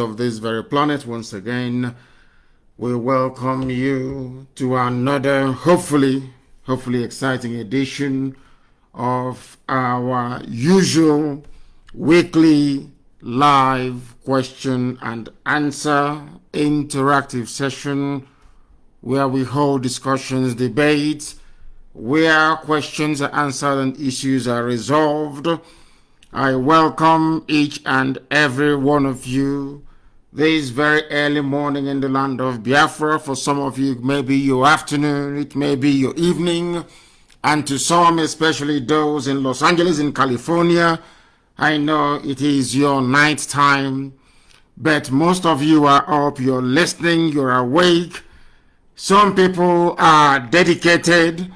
of this very planet. Once again, we welcome you to another hopefully exciting edition of our usual weekly live question and answer interactive session where we hold discussions, debates, where questions are answered and issues are resolved. I welcome each and every one of you this very early morning in the land of Biafra. For some of you, it may be your afternoon, it may be your evening, and to some, especially those in Los Angeles, in California, I know it is your night time, but most of you are up, you're listening, you're awake. Some people are dedicated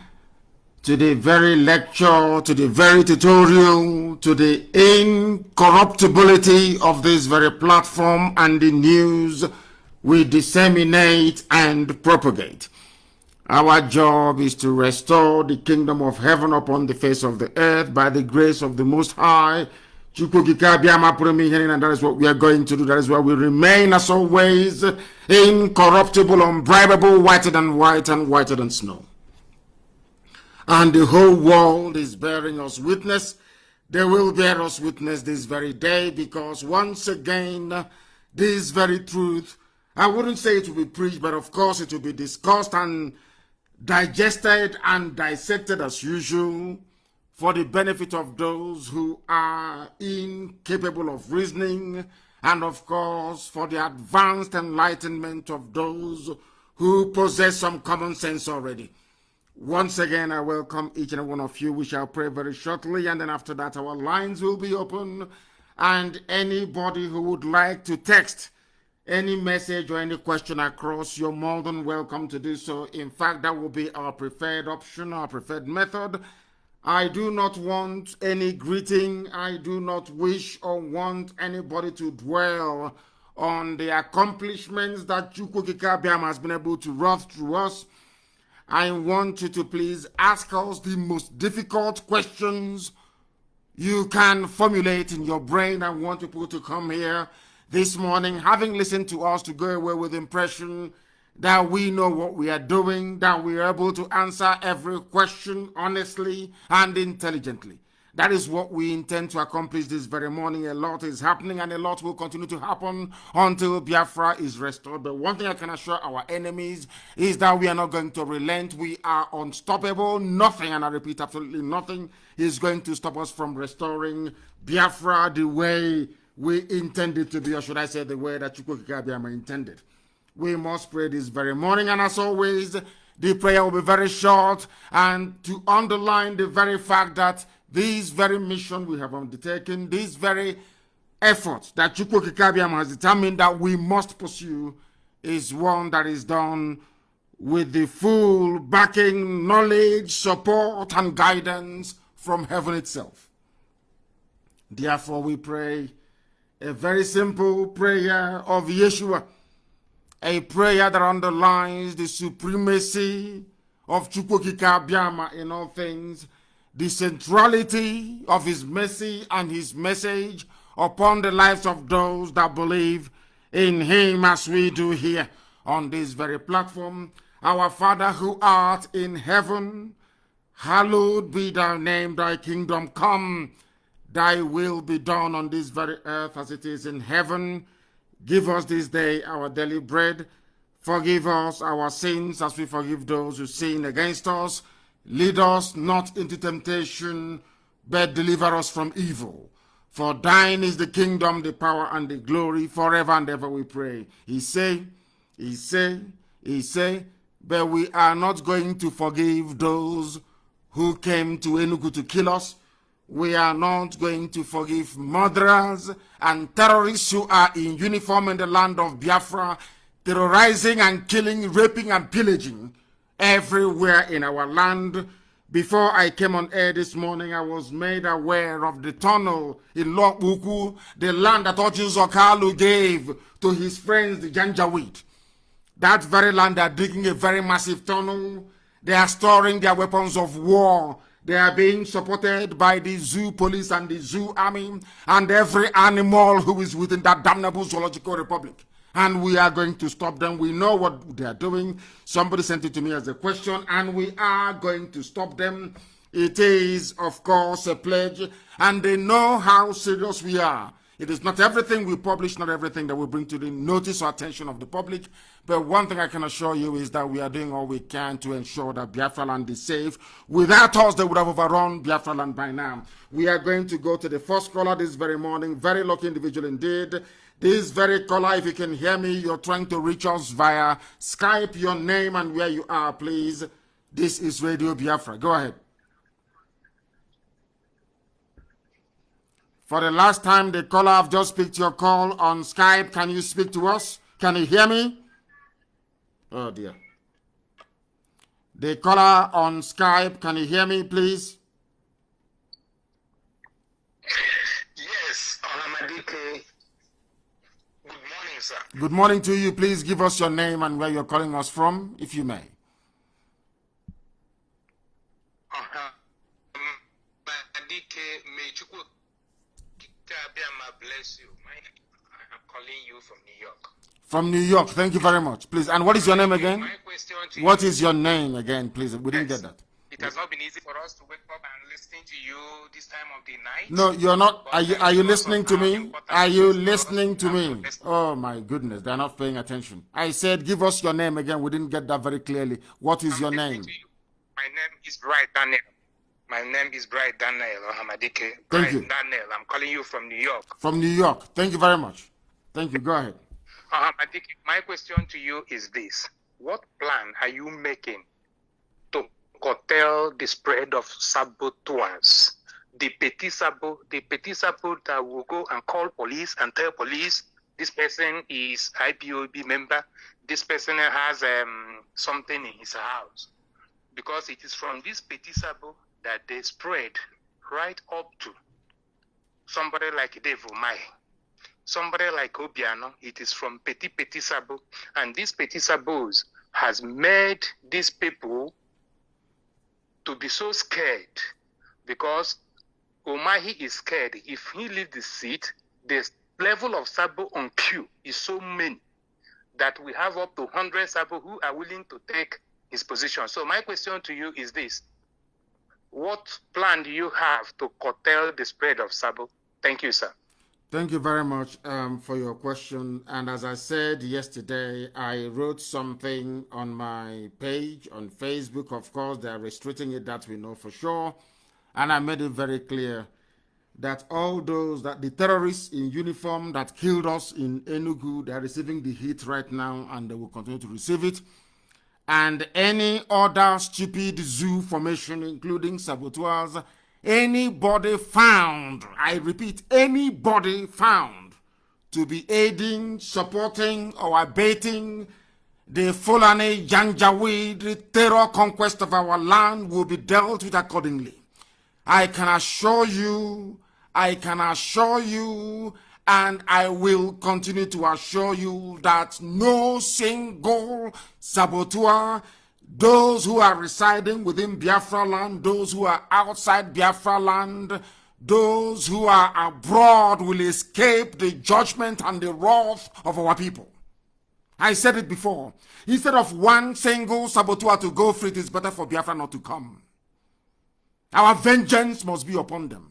to the very lecture, to the very tutorial, to the incorruptibility of this very platform and the news we disseminate and propagate. Our job is to restore the kingdom of heaven upon the face of the earth by the grace of the Most High. And that is what we are going to do. That is why we remain as always incorruptible, unbribable, whiter than white and whiter than snow. And the whole world is bearing us witness. They will bear us witness this very day, because once again, this very truth, I wouldn't say it will be preached, but of course it will be discussed and digested and dissected as usual for the benefit of those who are incapable of reasoning, and of course for the advanced enlightenment of those who possess some common sense already. Once again, I welcome each and every one of you. We shall pray very shortly, and then after that, our lines will be open. And anybody who would like to text any message or any question across, you're more than welcome to do so. In fact, that will be our preferred option, our preferred method. I do not want any greeting. I do not wish or want anybody to dwell on the accomplishments that Chukwukika Biam has been able to wrought through us. I want you to please ask us the most difficult questions you can formulate in your brain. I want people to come here this morning, having listened to us, to go away with the impression that we know what we are doing, that we are able to answer every question honestly and intelligently. That is what we intend to accomplish this very morning. A lot is happening, and a lot will continue to happen until Biafra is restored. But one thing I can assure our enemies is that we are not going to relent. We are unstoppable. Nothing, and I repeat, absolutely nothing, is going to stop us from restoring Biafra the way we intended to be, or should I say the way that Chukwukika Biama intended. We must pray this very morning, and as always, the prayer will be very short, and to underline the very fact that this very mission we have undertaken, this very effort that Chukwukika Biam has determined that we must pursue, is one that is done with the full backing, knowledge, support, and guidance from heaven itself. Therefore, we pray a very simple prayer of Yeshua, a prayer that underlines the supremacy of Chukwukika Biama in all things, the centrality of his mercy and his message upon the lives of those that believe in him, as we do here on this very platform. Our Father who art in heaven, hallowed be thy name, thy kingdom come, thy will be done on this very earth as it is in heaven. Give us this day our daily bread. Forgive us our sins as we forgive those who sin against us. Lead us not into temptation, but deliver us from evil. For thine is the kingdom, the power, and the glory, forever and ever, we pray. He say, but we are not going to forgive those who came to Enugu to kill us. We are not going to forgive murderers and terrorists who are in uniform in the land of Biafra, terrorizing and killing, raping and pillaging everywhere in our land. Before I came on air this morning, I was made aware of the tunnel in Lokbuku, the land that Ochizo Kalu gave to his friends, the Janjaweed. That very land, they are digging a very massive tunnel. They are storing their weapons of war They are being supported by the zoo police and the zoo army and every animal who is within that damnable zoological republic. And we are going to stop them. We know what they are doing. Somebody sent it to me as a question, and we are going to stop them. It is, of course, a pledge, and they know how serious we are. It is not everything we publish, not everything that we bring to the notice or attention of the public. But one thing I can assure you is that we are doing all we can to ensure that Biafra land is safe. Without us, they would have overrun Biafra land by now. We are going to go to the first caller this very morning. Very lucky individual indeed. This very caller, if you can hear me, you're trying to reach us via Skype. Your name and where you are, please. This is Radio Biafra. Go ahead. For the last time, the caller, I've just picked your call on Skype. Can you speak to us? Can you hear me? Oh, dear. The caller on Skype, can you hear me, please? Yes, Ohamadike. Good morning, sir. Good morning to you. Please give us your name and where you're calling us from, if you may. Ohamadike, may Chukwu bless you. I'm calling you from New York. From New York. Thank you very much. Please. And what is your name again? My question to What you, is your name again, please? We didn't get that. It has not been easy for us to wake up and listen to you this time of the night. No, you're not. Are you listening to me? Are you important listening to me? business. Oh my goodness, they're not paying attention. I said, give us your name again. We didn't get that very clearly. What is your listening name? to you. My name is Bright Daniel. My name is Bright Daniel Ohamadike. Thank Bright you. Daniel. I'm calling you from New York. From New York. Thank you very much. Thank you. Go ahead. My question to you is this. What plan are you making to curtail the spread of saboteurs? The petit sabot that will go and call police and tell police this person is IPOB member, this person has something in his house. Because it is from this petit sabot that they spread right up to somebody like Dave Umai. Somebody like Obiano, it is from Petit Sabo. And these Petit Sabos has made these people to be so scared because Omahi is scared. If he leaves the seat, the level of Sabo on queue is so many that we have up to 100 Sabo who are willing to take his position. So my question to you is this. What plan do you have to curtail the spread of Sabo? Thank you, sir. Thank you very much for your question. And as I said yesterday, I wrote something on my page on Facebook. Of course, they are restricting it, that we know for sure. And I made it very clear that all those, that the terrorists in uniform that killed us in Enugu, they are receiving the heat right now and they will continue to receive it. And any other stupid zoo formation, including saboteurs, anybody found, I repeat, anybody found to be aiding, supporting, or abating the Fulani Janjaweed terror conquest of our land will be dealt with accordingly. I can assure you, and I will continue to assure you that no single saboteur, those who are residing within Biafra land, those who are outside Biafra land, those who are abroad will escape the judgment and the wrath of our people. I said it before. Instead of one single saboteur to go free, it is better for Biafra not to come. Our vengeance must be upon them.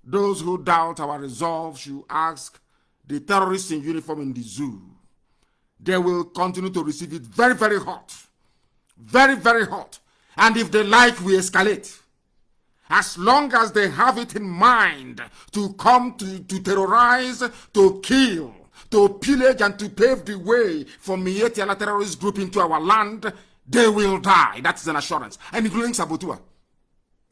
Those who doubt our resolve should ask the terrorists in uniform in the zoo. They will continue to receive it very, very hot. Very, very hot. And if they like, we escalate. As long as they have it in mind to come to terrorize, to kill, to pillage, and to pave the way for Mieti and a terrorist group into our land, they will die. That is an assurance. And including Sabotua.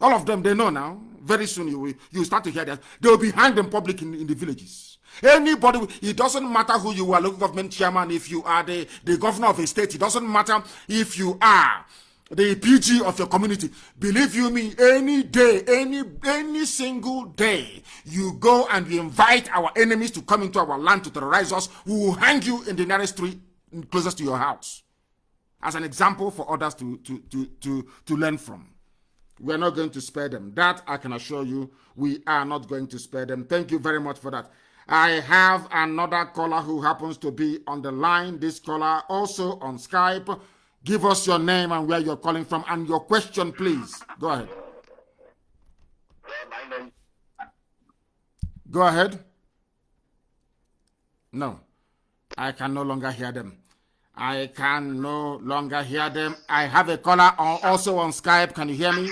All of them, they know now. Very soon you start to hear that. They will be hanged in public in the villages. Anybody, it doesn't matter who you are, local government chairman, if you are the governor of a state, it doesn't matter if you are the PG of your community. Believe you me, any day, any single day, you go and you invite our enemies to come into our land to terrorize us, we will hang you in the nearest tree closest to your house. As an example for others to learn from. We are not going to spare them. That I can assure you, we are not going to spare them. Thank you very much for that. I have another caller who happens to be on the line. This caller also on Skype. Give us your name and where you're calling from and your question, please. Go ahead. Go ahead. No, I can no longer hear them. I can no longer hear them. I have a caller also on Skype. Can you hear me?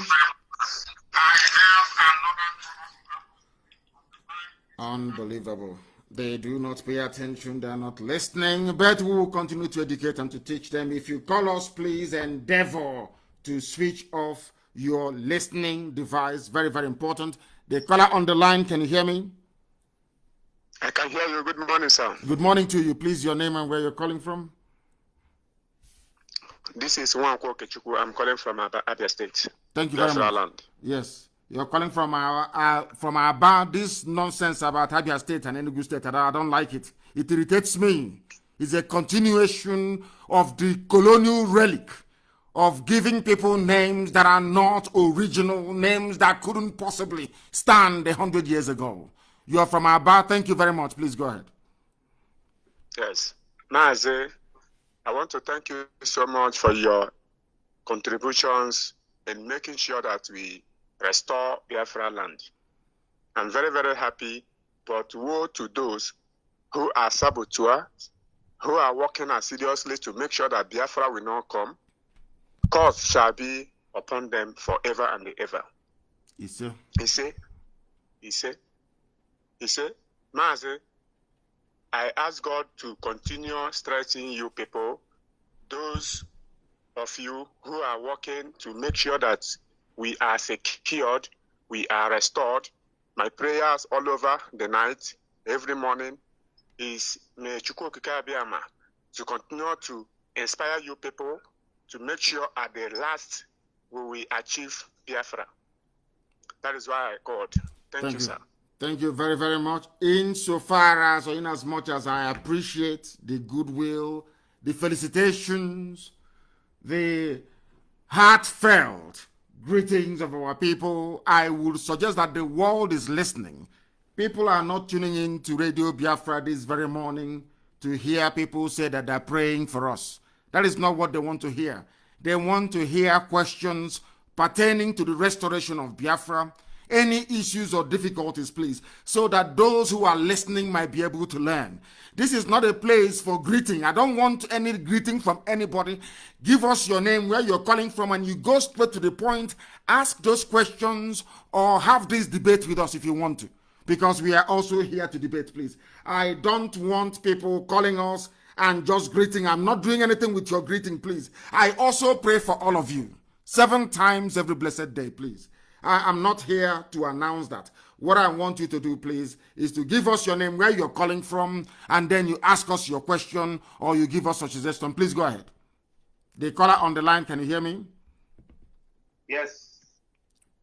Unbelievable. They do not pay attention. They are not listening. But we will continue to educate and to teach them. If you call us, please endeavor to switch off your listening device. Very, very important. The caller on the line, can you hear me? I can hear you. Good morning, sir. Good morning to you. Please, your name and where you're calling from. This is Nwankwo Okechukwu. I'm calling from Abia State. Thank you very much. Land. Yes. You're calling from Aba. This nonsense about Abia State and Enugu State, I don't like it. It irritates me. It's a continuation of the colonial relic of giving people names that are not original, names that couldn't possibly stand 100 years ago. You are from Aba. Thank you very much. Please go ahead. Yes. Mazi, I want to thank you so much for your contributions in making sure that we restore Biafra land. I'm very, very happy, but woe to those who are saboteurs, who are working assiduously to make sure that Biafra will not come. Curse shall be upon them forever and ever. Yes, sir. He said, Mazi, I ask God to continue strengthening you people, those of you who are working to make sure that we are secured, we are restored. My prayers all over the night, every morning, is may Chukwu Okike Abiyama to continue to inspire you people to make sure at the last we will achieve Biafra. That is why I called. Thank you, sir. Thank you very, very much. Insofar as, or in as much as I appreciate the goodwill, the felicitations, the heartfelt greetings of our people, I would suggest that the world is listening. People are not tuning in to Radio Biafra this very morning to hear people say that they're praying for us. That is not what they want to hear. They want to hear questions pertaining to the restoration of Biafra, any issues or difficulties, please, so that those who are listening might be able to learn. This is not a place for greeting. I don't want any greeting from anybody. Give us your name, where you're calling from, and you go straight to the point. Ask those questions or have this debate with us if you want to, because we are also here to debate, please. I don't want people calling us and just greeting. I'm not doing anything with your greeting, please. I also pray for all of you 7 times every blessed day, please. I am not here to announce that. What I want you to do, please, is to give us your name, where you're calling from, and then you ask us your question or you give us a suggestion. Please go ahead. The caller on the line, can you hear me? Yes.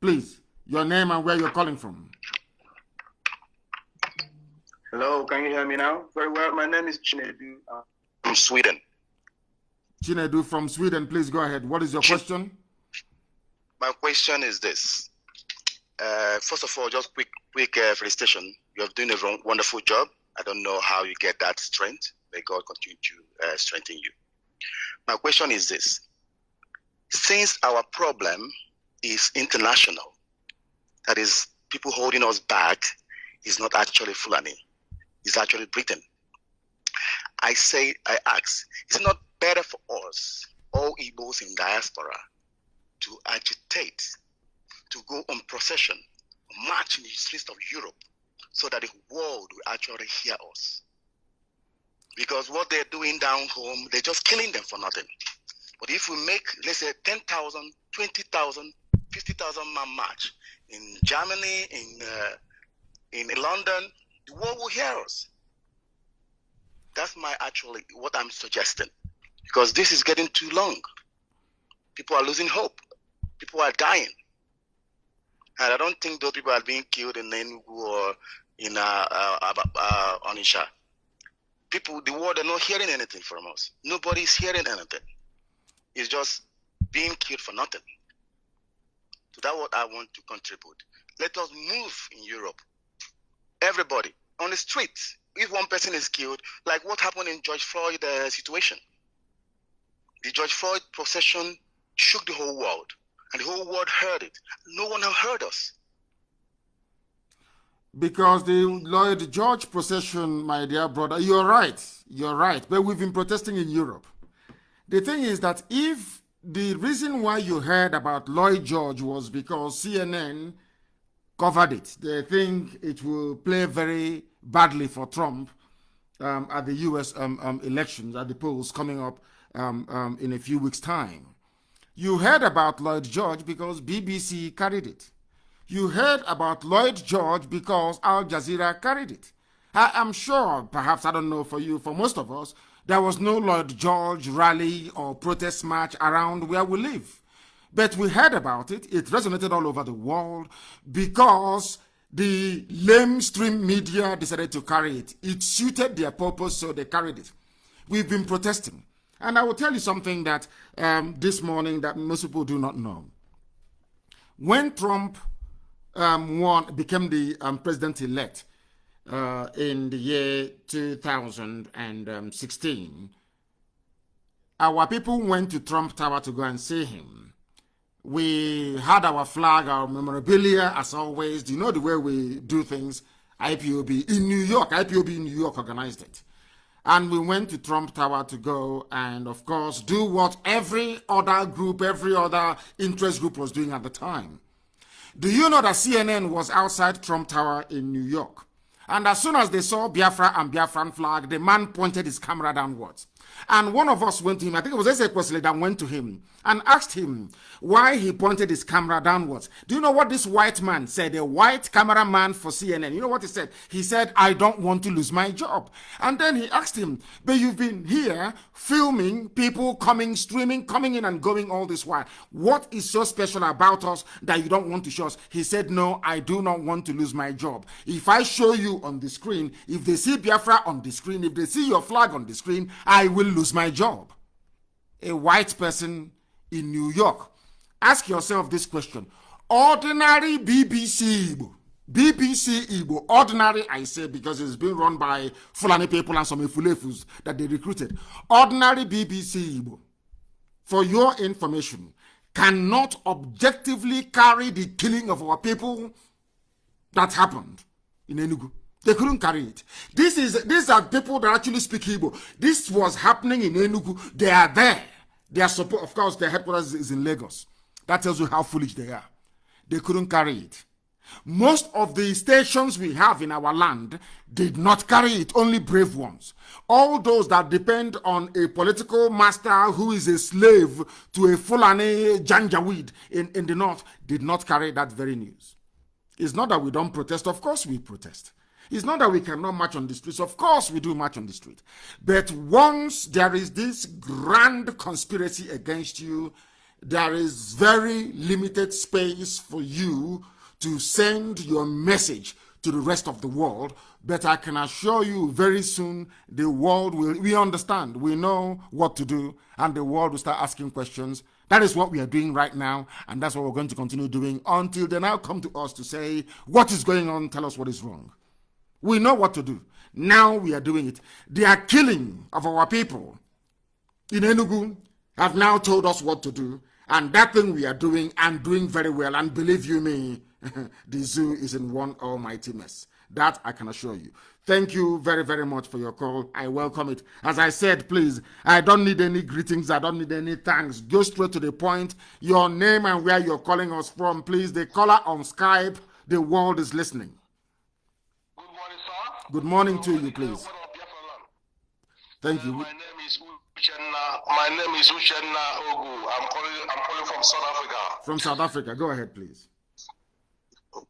Please, your name and where you're calling from. Hello, can you hear me now? Very well. My name is Chinedu from Sweden. Chinedu from Sweden, please go ahead. What is your question? My question is this. First of all, just quick felicitation. You have done a wonderful job. I don't know how you get that strength. May God continue to strengthen you. My question is this. Since our problem is international, that is, people holding us back is not actually Fulani, it's actually Britain. I ask, is it not better for us, all Igbos in diaspora, to agitate, to go on procession, march in the streets of Europe, so that the world will actually hear us? Because what they're doing down home, they're just killing them for nothing. But if we make, let's say, 10,000, 20,000, 50,000 man march in Germany, in London, the world will hear us. That's what I'm suggesting. Because this is getting too long. People are losing hope. People are dying. And I don't think those people are being killed in Enugu or in Onisha. People, the world are not hearing anything from us. Nobody's hearing anything. It's just being killed for nothing. So that's what I want to contribute. Let us move in Europe. Everybody on the street. If one person is killed, like what happened in George Floyd situation. The George Floyd procession shook the whole world, and the whole world heard it. No one heard us. Because the Lloyd George procession, my dear brother, you're right. You're right. But we've been protesting in Europe. The thing is that if the reason why you heard about Lloyd George was because CNN covered it, they think it will play very badly for Trump at the U.S. Elections, at the polls coming up in a few weeks' time. You heard about Lloyd George because BBC carried it. You heard about Lloyd George because Al Jazeera carried it. I'm sure, perhaps, I don't know for you, for most of us, there was no Lloyd George rally or protest march around where we live. But we heard about it. It resonated all over the world because the lamestream media decided to carry it. It suited their purpose, so they carried it. We've been protesting. And I will tell you something that this morning that most people do not know. When Trump became the president-elect in the year 2016, our people went to Trump Tower to go and see him. We had our flag, our memorabilia, as always. Do you know the way we do things? IPOB in New York. IPOB in New York organized it. And we went to Trump Tower to go and, of course, do what every other group, every other interest group was doing at the time. Do you know that CNN was outside Trump Tower in New York? And as soon as they saw Biafra and Biafran flag, the man pointed his camera downwards. And one of us went to him, I think it was Eze Kwesile that went to him and asked him why he pointed his camera downwards. Do you know what this white man said? A white cameraman for CNN. You know what he said? He said, I don't want to lose my job. And then he asked him, but you've been here filming people coming, streaming, coming in and going all this while. What is so special about us that you don't want to show us? He said, no, I do not want to lose my job. If I show you on the screen, if they see Biafra on the screen, if they see your flag on the screen, I will lose my job. A white person in New York. Ask yourself this question. Ordinary BBC Igbo, ordinary I say because it's been run by Fulani people and some Ifulefus that they recruited. Ordinary BBC Igbo, for your information, cannot objectively carry the killing of our people that happened in Enugu. They couldn't carry it. These are people that actually speak Igbo. This was happening in Enugu. They are there. They are support. Of course, their headquarters is in Lagos. That tells you how foolish they are. They couldn't carry it. Most of the stations we have in our land did not carry it, only brave ones. All those that depend on a political master who is a slave to a Fulani Janjaweed in the north did not carry that very news. It's not that we don't protest. Of course we protest. It's not that we cannot march on the streets. Of course we do march on the street. But once there is this grand conspiracy against you, there is very limited space for you to send your message to the rest of the world. But I can assure you very soon the world will, we understand, we know what to do, and the world will start asking questions. That is what we are doing right now, and that's what we're going to continue doing until they now come to us to say, what is going on? Tell us what is wrong. We know what to do. Now we are doing it. They are killing of our people in Enugu have now told us what to do, and that thing we are doing and doing very well. And believe you me, the zoo is in one almighty mess. That I can assure you. Thank you very, very much for your call. I welcome it. As I said, please, I don't need any greetings. I don't need any thanks. Go straight to the point. Your name and where you're calling us from, please. The caller on Skype, the world is listening. Good morning, sir. Good morning to you, please. Thank you. My name is Uchenna Ogu. I'm calling from South Africa. From South Africa. Go ahead, please.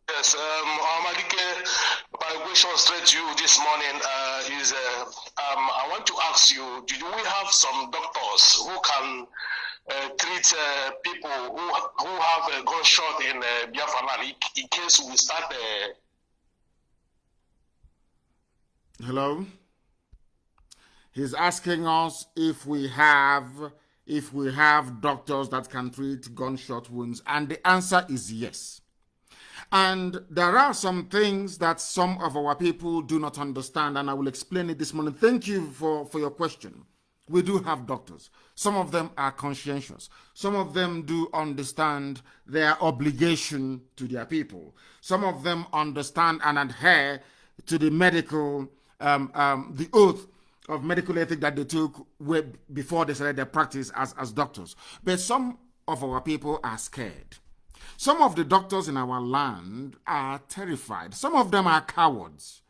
Yes, Amadike, my question straight to you this morning is I want to ask you, do we have some doctors who can treat people who have a gunshot in Biafra land in case we start Hello? He's asking us if we have if we have doctors that can treat gunshot wounds? And the answer is yes. And there are some things that some of our people do not understand, and I will explain it this morning. Thank you for your question. We do have doctors. Some of them are conscientious. Some of them do understand their obligation to their people. Some of them understand and adhere to the medical, the oath of medical ethics that they took before they started their practice as doctors. But some of our people are scared. Some of the doctors in our land are terrified. Some of them are cowards.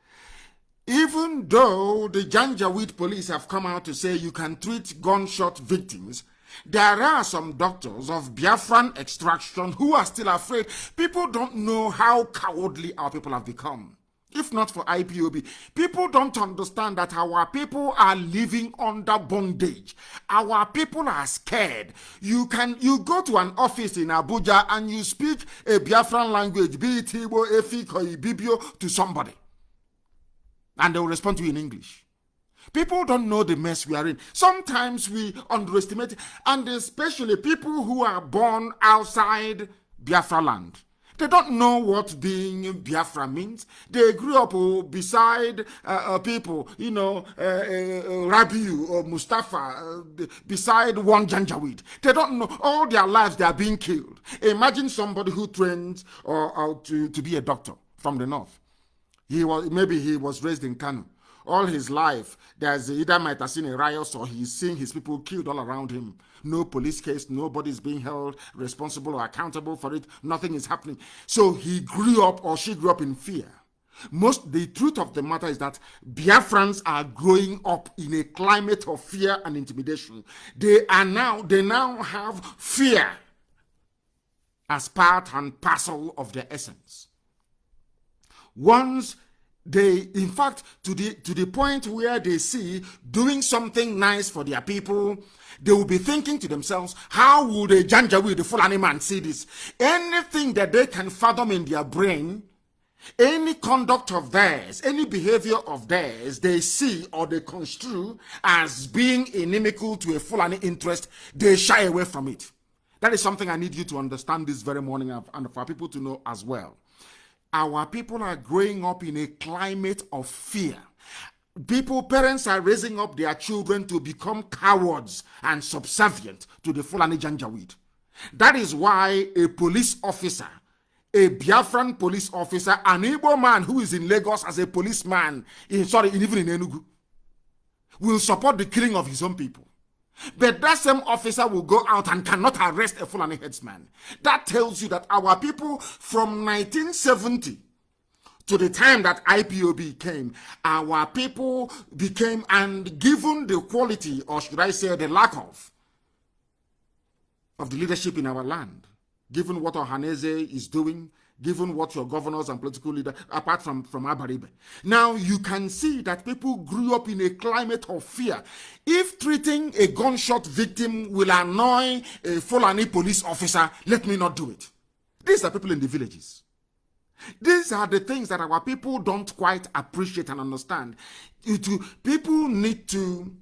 Even though the Janjaweed police have come out to say you can treat gunshot victims, there are some doctors of Biafran extraction who are still afraid. People don't know how cowardly our people have become. If not for IPOB, people don't understand that our people are living under bondage. Our people are scared. You go to an office in Abuja and you speak a Biafran language, be it Igbo, Efik, or Ibibio, to somebody, and they will respond to you in English. People don't know the mess we are in. Sometimes we underestimate it, and especially people who are born outside Biafra land. They don't know what being Biafra means. They grew up beside people, Rabiu or Mustafa, beside one Janjaweed. They don't know. All their lives they are being killed. Imagine somebody who trains to be a doctor from the north. Maybe he was raised in Kanu. All his life, there's either might have seen a riot or he's seeing his people killed all around him. No police case, nobody's being held responsible or accountable for it. Nothing is happening. So he grew up or she grew up in fear. The truth of the matter is that Biafrans are growing up in a climate of fear and intimidation. They now have fear as part and parcel of their essence. Once in fact, to the point where they see doing something nice for their people, they will be thinking to themselves, how would a Janjaweed, the Fulani man, see this? Anything that they can fathom in their brain, any conduct of theirs, any behavior of theirs, they see or they construe as being inimical to a Fulani interest, they shy away from it. That is something I need you to understand this very morning and for people to know as well. Our people are growing up in a climate of fear. Parents are raising up their children to become cowards and subservient to the Fulani Janjaweed. That is why a police officer, a Biafran police officer, an Igbo man who is in Lagos as a policeman, even in Enugu, will support the killing of his own people. But that same officer will go out and cannot arrest a Fulani headsman. That tells you that our people from 1970 to the time that IPOB came, our people became, and given the quality, or should I say the lack of the leadership in our land, given what Ohaneze is doing, given what your governors and political leaders, apart from Abaribe. Now you can see that people grew up in a climate of fear. If treating a gunshot victim will annoy a Fulani police officer, let me not do it. These are people in the villages. These are the things that our people don't quite appreciate and understand. People need to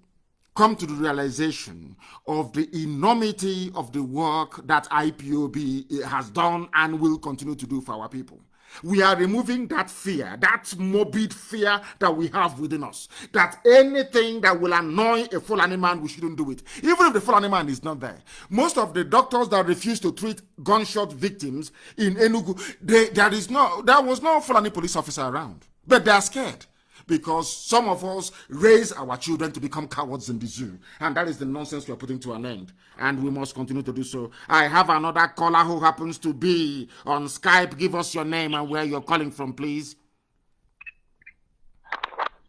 come to the realization of the enormity of the work that IPOB has done and will continue to do for our people. We are removing that fear, that morbid fear that we have within us, that anything that will annoy a Fulani man, we shouldn't do it. Even if the Fulani man is not there. Most of the doctors that refuse to treat gunshot victims in Enugu, there was no Fulani police officer around, but they are scared. Because some of us raise our children to become cowards in the zoo. And that is the nonsense we are putting to an end. And we must continue to do so. I have another caller who happens to be on Skype. Give us your name and where you're calling from, please.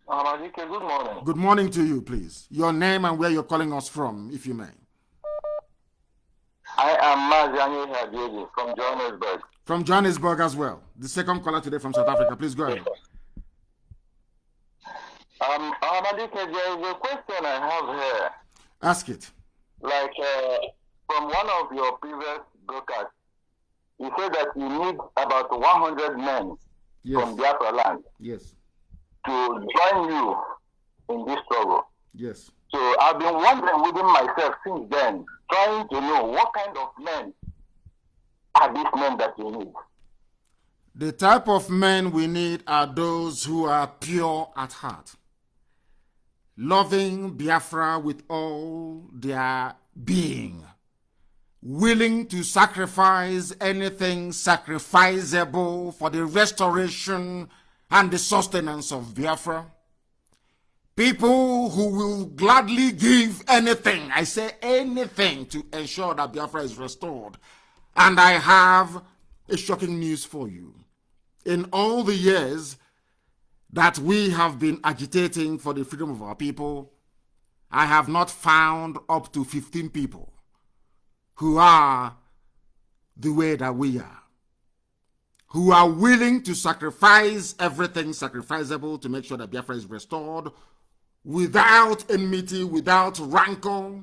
Good morning. Good morning to you, please. Your name and where you're calling us from, if you may. I am Mazi Nnamdi Kanu from Johannesburg. From Johannesburg as well. The second caller today from South Africa. Please go ahead. There is a question I have here. Ask it. Like from one of your previous broadcasts, you said that you need about 100 men from Biafra land to join you in this struggle. Yes. So I've been wondering within myself since then, trying to know what kind of men are these men that you need. The type of men we need are those who are pure at heart, loving Biafra with all their being, willing to sacrifice anything sacrificable for the restoration and the sustenance of Biafra. People who will gladly give anything, I say anything, to ensure that Biafra is restored. And I have a shocking news for you. In all the years that we have been agitating for the freedom of our people, I have not found up to 15 people who are the way that we are, who are willing to sacrifice everything sacrificable to make sure that Biafra is restored, without enmity, without rancor,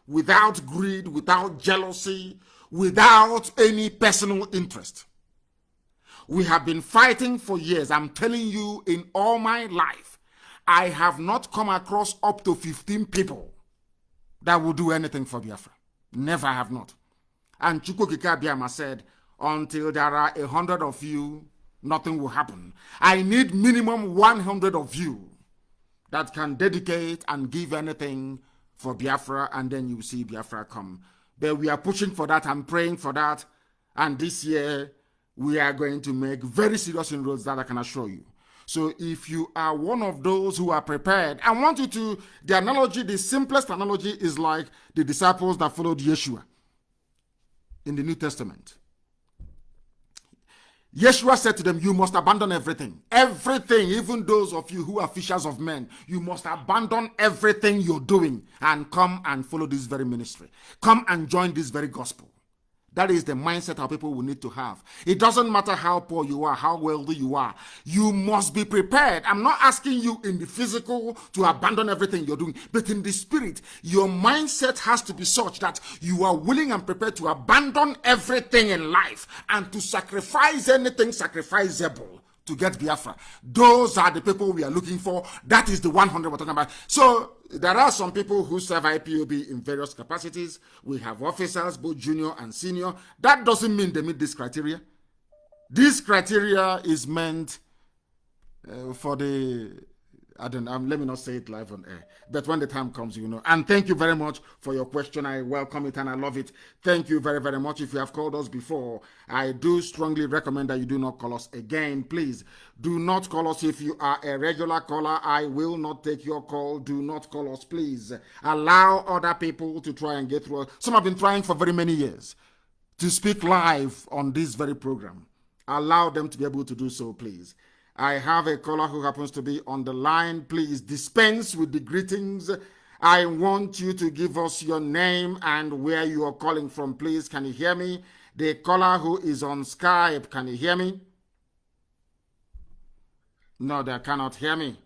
without greed, without jealousy, without any personal interest. We have been fighting for years. I'm telling you, in all my life, I have not come across up to 15 people that will do anything for Biafra. Never have not. And Chukwukika Biama said, until there are 100 of you, nothing will happen. I need minimum 100 of you that can dedicate and give anything for Biafra, and then you see Biafra come. But we are pushing for that. I'm praying for that. And this year, we are going to make very serious inroads, that I can assure you. So if you are one of those who are prepared, I want you to, the analogy, the simplest analogy is like the disciples that followed Yeshua in the New Testament. Yeshua said to them, you must abandon everything. Everything, even those of you who are fishers of men, you must abandon everything you're doing and come and follow this very ministry. Come and join this very gospel. That is the mindset our people will need to have. It doesn't matter how poor you are, how wealthy you are. You must be prepared. I'm not asking you in the physical to abandon everything you're doing, but in the spirit, your mindset has to be such that you are willing and prepared to abandon everything in life and to sacrifice anything sacrificable to get Biafra. Those are the people we are looking for. That is the 100 we're talking about. So there are some people who serve IPOB in various capacities. We have officers, both junior and senior. That doesn't mean they meet this criteria. This criteria is meant for the, I don't know, let me not say it live on air, but when the time comes, you know. And thank you very much for your question. I welcome it and I love it. Thank you very, very much. If you have called us before, I do strongly recommend that you do not call us again. Please do not call us. If you are a regular caller, I will not take your call. Do not call us, please. Allow other people to try and get through. Some have been trying for very many years to speak live on this very program. Allow them to be able to do so, please. I have a caller who happens to be on the line. Please dispense with the greetings. I want you to give us your name and where you are calling from, please. Can you hear me? The caller who is on Skype, can you hear me? No, they cannot hear me.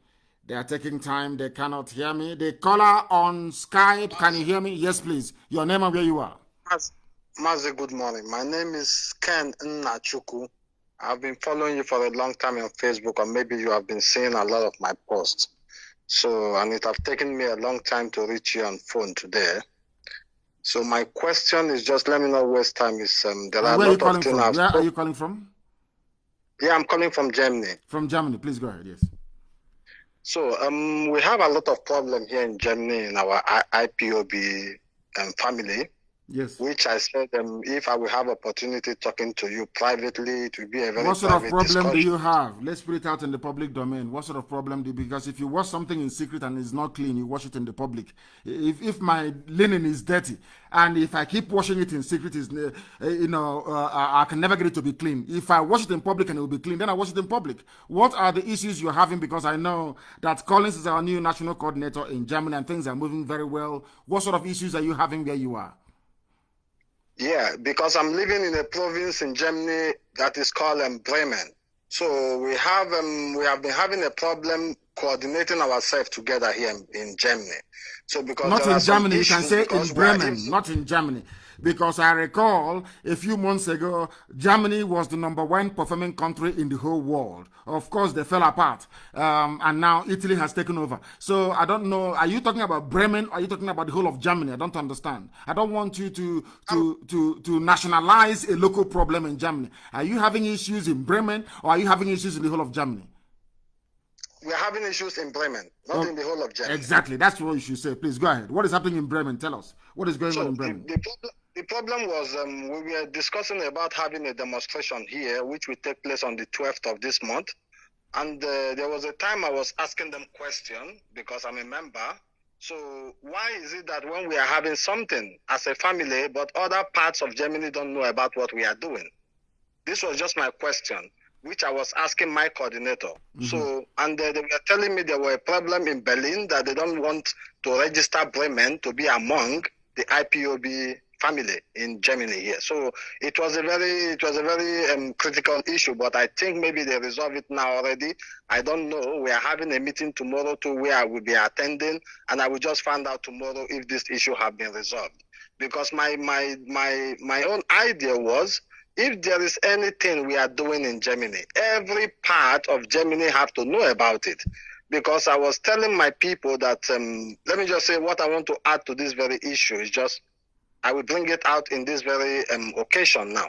They are taking time. They cannot hear me. The caller on Skype, can you hear me? Yes, please. Your name and where you are. Mazi, good morning. My name is Ken Nnachuku. I've been following you for a long time on Facebook, or maybe you have been seeing a lot of my posts. So, and it has taken me a long time to reach you on phone today. So my question is just, let me know waste time is, there are where a are you lot calling of from? things. Where are you calling from? Yeah, I'm calling from Germany. From Germany, please go ahead, yes. So we have a lot of problem here in Germany in our IPOB family. Yes. Which I said, if I will have opportunity talking to you privately, it will be a very What sort of problem discussion. do you have? Let's put it out in the public domain. What sort of problem do you, because if you wash something in secret and it's not clean, you wash it in the public. If my linen is dirty and if I keep washing it in secret, I can never get it to be clean. If I wash it in public and it will be clean, then I wash it in public. What are the issues you're having? Because I know that Collins is our new national coordinator in Germany and things are moving very well. What sort of issues are you having where you are? Yeah, because I'm living in a province in Germany that is called Bremen. So we have been having a problem coordinating ourselves together here in Germany. So because not in Germany, you can say in Bremen, not in Germany. because I recall a few months ago, Germany was the #1 performing country in the whole world. Of course, they fell apart, and now Italy has taken over. So I don't know. Are you talking about Bremen? Or are you talking about the whole of Germany? I don't understand. I don't want you to nationalize a local problem in Germany. Are you having issues in Bremen, or are you having issues in the whole of Germany? We're having issues in Bremen, not in the whole of Germany. Exactly. That's what you should say. Please go ahead. What is happening in Bremen? Tell us. What is going on in Bremen? The problem was we were discussing about having a demonstration here, which will take place on the 12th of this month. And there was a time I was asking them question because I'm a member. So why is it that when we are having something as a family, but other parts of Germany don't know about what we are doing? This was just my question, which I was asking my coordinator. So, and they were telling me there were a problem in Berlin that they don't want to register Bremen to be among the IPOB family in Germany here. So it was a very critical issue, but I think maybe they resolve it now already. I don't know. We are having a meeting tomorrow too where I will be attending, and I will just find out tomorrow if this issue have been resolved. Because my own idea was, if there is anything we are doing in Germany, every part of Germany have to know about it. Because I was telling my people that, let me just say what I want to add to this very issue is just, I will bring it out in this very occasion now.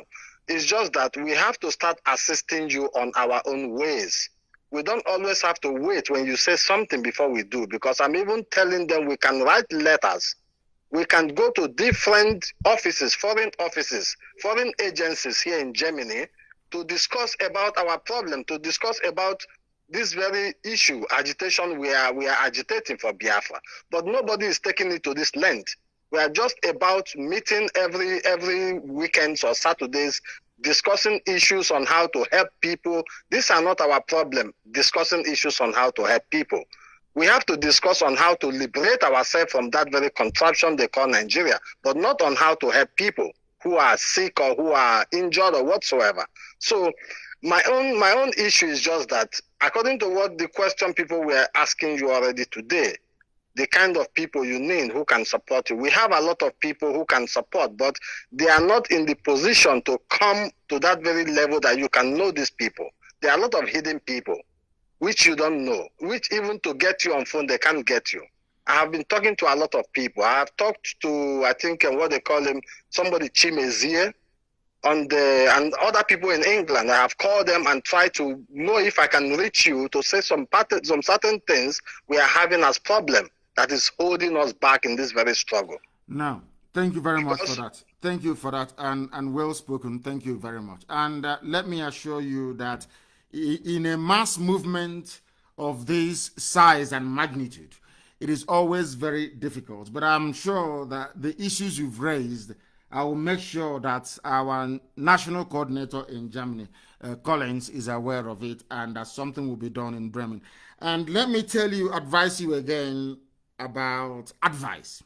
It's just that we have to start assisting you on our own ways. We don't always have to wait when you say something before we do, because I'm even telling them we can write letters. We can go to different offices, foreign agencies here in Germany to discuss about our problem, to discuss about this very issue, agitation we are agitating for Biafra. But nobody is taking it to this length. We are just about meeting every weekends or Saturdays, discussing issues on how to help people. These are not our problem, discussing issues on how to help people. We have to discuss on how to liberate ourselves from that very contraption they call Nigeria, but not on how to help people who are sick or who are injured or whatsoever. So my own issue is just that, according to what the question people were asking you already today, the kind of people you need who can support you. We have a lot of people who can support, but they are not in the position to come to that very level that you can know these people. There are a lot of hidden people which you don't know, which even to get you on phone, they can't get you. I have been talking to a lot of people. I have talked to, I think, what they call him, somebody Chimezie, and other people in England. I have called them and tried to know if I can reach you to say some certain things we are having as problem that is holding us back in this very struggle. Now, thank you very much for that. Thank you for that, and well spoken. Thank you very much. And let me assure you that in a mass movement of this size and magnitude, it is always very difficult. But I'm sure that the issues you've raised, I will make sure that our national coordinator in Germany, Collins, is aware of it, and that something will be done in Bremen. And let me advise you again about advice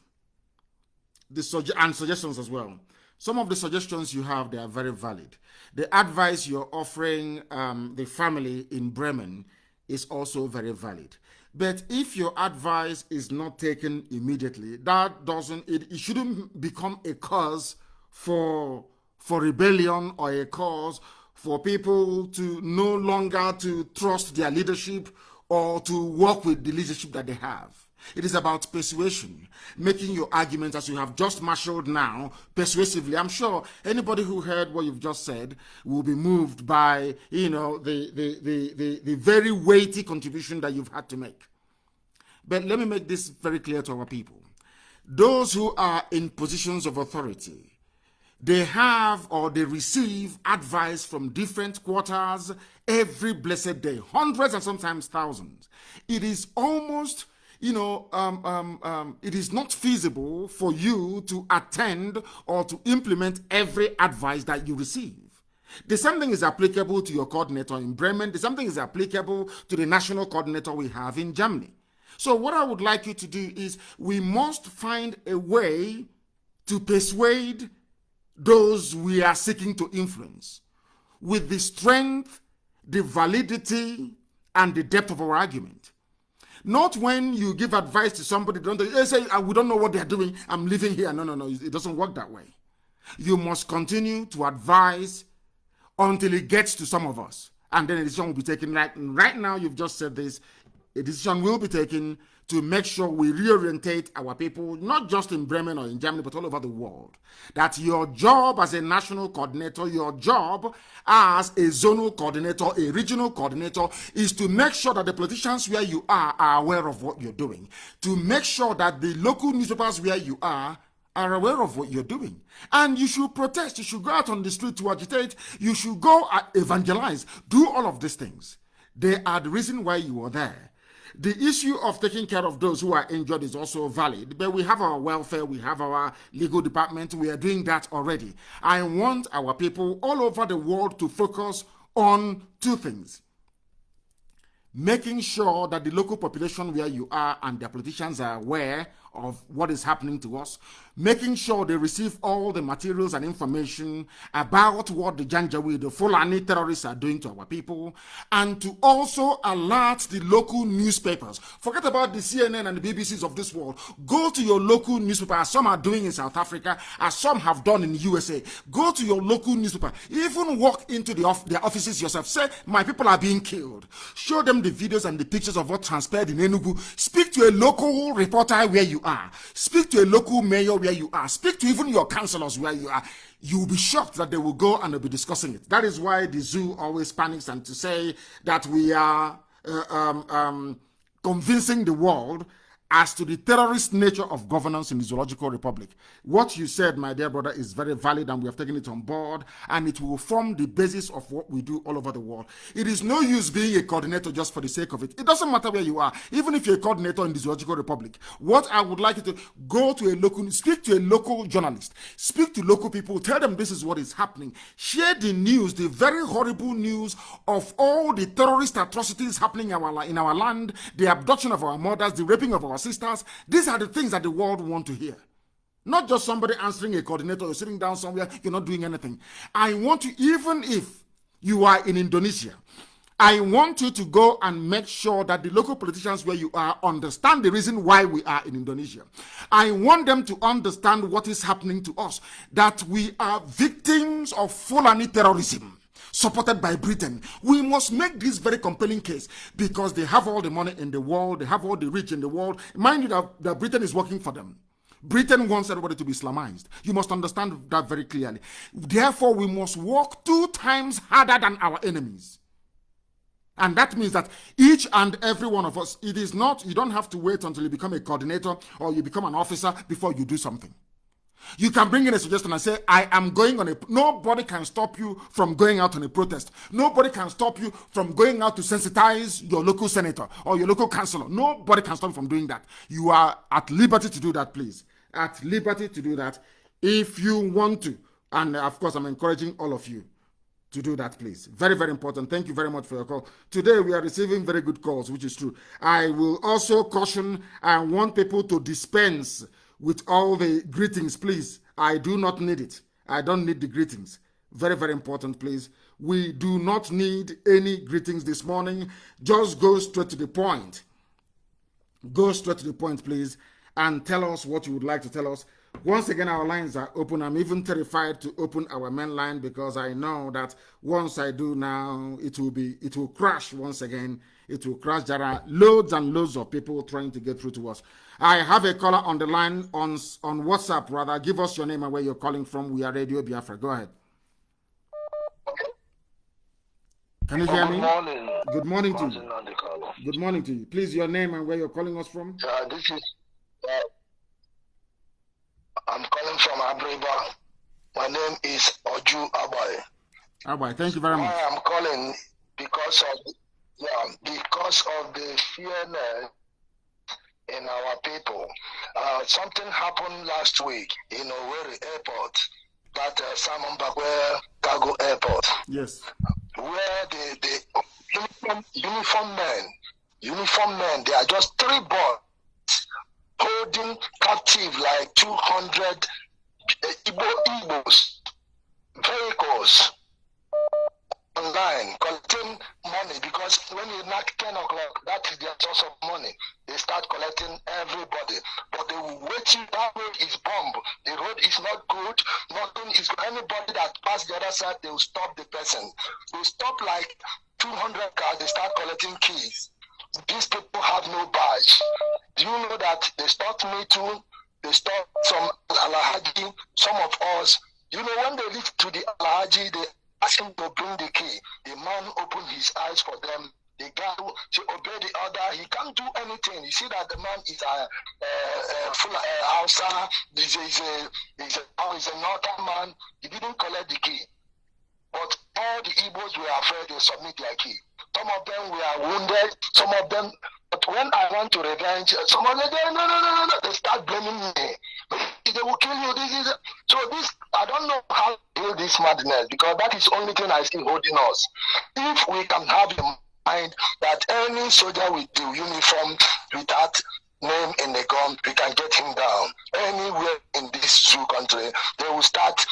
and suggestions as well. Some of the suggestions you have, they are very valid. The advice you're offering the family in Bremen is also very valid. But if your advice is not taken immediately, it shouldn't become a cause for rebellion, or a cause for people to no longer to trust their leadership or to work with the leadership that they have. It is about persuasion, making your arguments as you have just marshaled now persuasively. I'm sure anybody who heard what you've just said will be moved by, the very weighty contribution that you've had to make. But let me make this very clear to our people. Those who are in positions of authority, they have or they receive advice from different quarters every blessed day, hundreds and sometimes thousands. It is almost it is not feasible for you to attend or to implement every advice that you receive. The same thing is applicable to your coordinator in Bremen. The same thing is applicable to the national coordinator we have in Germany. So what I would like you to do is, we must find a way to persuade those we are seeking to influence with the strength, the validity, and the depth of our argument. Not when you give advice to somebody, they say, we don't know what they're doing, I'm living here. No, it doesn't work that way. You must continue to advise until it gets to some of us. And then a decision will be taken. Right now, you've just said this. A decision will be taken to make sure we reorientate our people, not just in Bremen or in Germany, but all over the world. That your job as a national coordinator, your job as a zonal coordinator, a regional coordinator, is to make sure that the politicians where you are aware of what you're doing. To make sure that the local newspapers where you are aware of what you're doing. And you should protest. You should go out on the street to agitate. You should go evangelize. Do all of these things. They are the reason why you are there. The issue of taking care of those who are injured is also valid, but we have our welfare, we have our legal department, we are doing that already. I want our people all over the world to focus on two things. Making sure that the local population where you are and their politicians are aware of what is happening to us, making sure they receive all the materials and information about what the Janjaweed, the Fulani terrorists are doing to our people, and to also alert the local newspapers. Forget about the CNN and the BBCs of this world. Go to your local newspaper, as some are doing in South Africa, as some have done in the USA. Go to your local newspaper. Even walk into their offices yourself. Say, my people are being killed. Show them the videos and the pictures of what transpired in Enugu. Speak to a local reporter where you are. Speak to a local mayor where you are. Speak to even your councillors where you are. You will be shocked that they will go and they'll be discussing it. That is why the zoo always panics and to say that we are convincing the world as to the terrorist nature of governance in the Zoological Republic. What you said, my dear brother, is very valid, and we have taken it on board, and it will form the basis of what we do all over the world. It is no use being a coordinator just for the sake of it. It doesn't matter where you are, even if you're a coordinator in the Zoological Republic. What I would like you to go to a local, speak to a local journalist, speak to local people, tell them this is what is happening. Share the news, the very horrible news of all the terrorist atrocities happening in our land, the abduction of our mothers, the raping of our sisters. These are the things that the world want to hear. Not just somebody answering a coordinator or sitting down somewhere, you're not doing anything. I want you, even if you are in Indonesia, I want you to go and make sure that the local politicians where you are understand the reason why we are in Indonesia. I want them to understand what is happening to us, that we are victims of Fulani terrorism supported by Britain. We must make this very compelling case because they have all the money in the world, they have all the rich in the world. Mind you that Britain is working for them. Britain wants everybody to be Islamized. You must understand that very clearly. Therefore, we must work 2 times harder than our enemies. And that means that each and every one of us, it is not, you don't have to wait until you become a coordinator or you become an officer before you do something. You can bring in a suggestion and say, I am going on nobody can stop you from going out on a protest. Nobody can stop you from going out to sensitize your local senator or your local councillor. Nobody can stop you from doing that. You are at liberty to do that, please. At liberty to do that if you want to. And of course, I'm encouraging all of you to do that, please. Very, very important. Thank you very much for your call. Today, we are receiving very good calls, which is true. I will also caution and want people to dispense with all the greetings, please. I do not need it. I don't need the greetings. Very, very important, please. We do not need any greetings this morning. Just go straight to the point. Go straight to the point, please, and tell us what you would like to tell us. Once again, our lines are open. I'm even terrified to open our main line because I know that once I do now, it will crash once again. It will crash. There are loads and loads of people trying to get through to us. I have a caller on the line on WhatsApp, rather. Give us your name and where you're calling from. We are Radio Biafra. Go ahead. Can you hear me? Good morning. Good morning to Mazi you. Nnamdi Kanu. Good morning to you. Please, your name and where you're calling us from. This is, I'm calling from Abriba. My name is Oju Abai. Abai, thank you very much. I am calling because of the fearness in our people. Something happened last week in Owerri Airport, that Simon Bagwe Cargo Airport. Yes. Where the uniform men, they are just 3 boys holding captive like 200 Igbos vehicles online collecting money, because when you knock 10 o'clock, that is their source of money. They start collecting everybody, but they will wait till that road is bombed. The road is not good, nothing is Anybody that pass the other side, they will stop the person. They stop like 200 cars, they start collecting keys. These people have no badge. Do you know that they stopped me too? They stopped some Alhaji, some of us. You know, when they reach to the Alhaji, they ask him to bring the key. The man opened his eyes for them. The guy to obey the order, he can't do anything. You see that the man is a full Hausa, he's a northern man. He didn't collect the key. But all the Igbos were afraid they submit their key. Some of them were wounded, some of them, but when I want to revenge, some of them, no, they start blaming me. They will kill you, so this, I don't know how to deal this madness, because that is the only thing I see holding us. If we can have a mind that any soldier with the uniform, with that name in the gun, we can get him down. Anywhere in this true country, they will start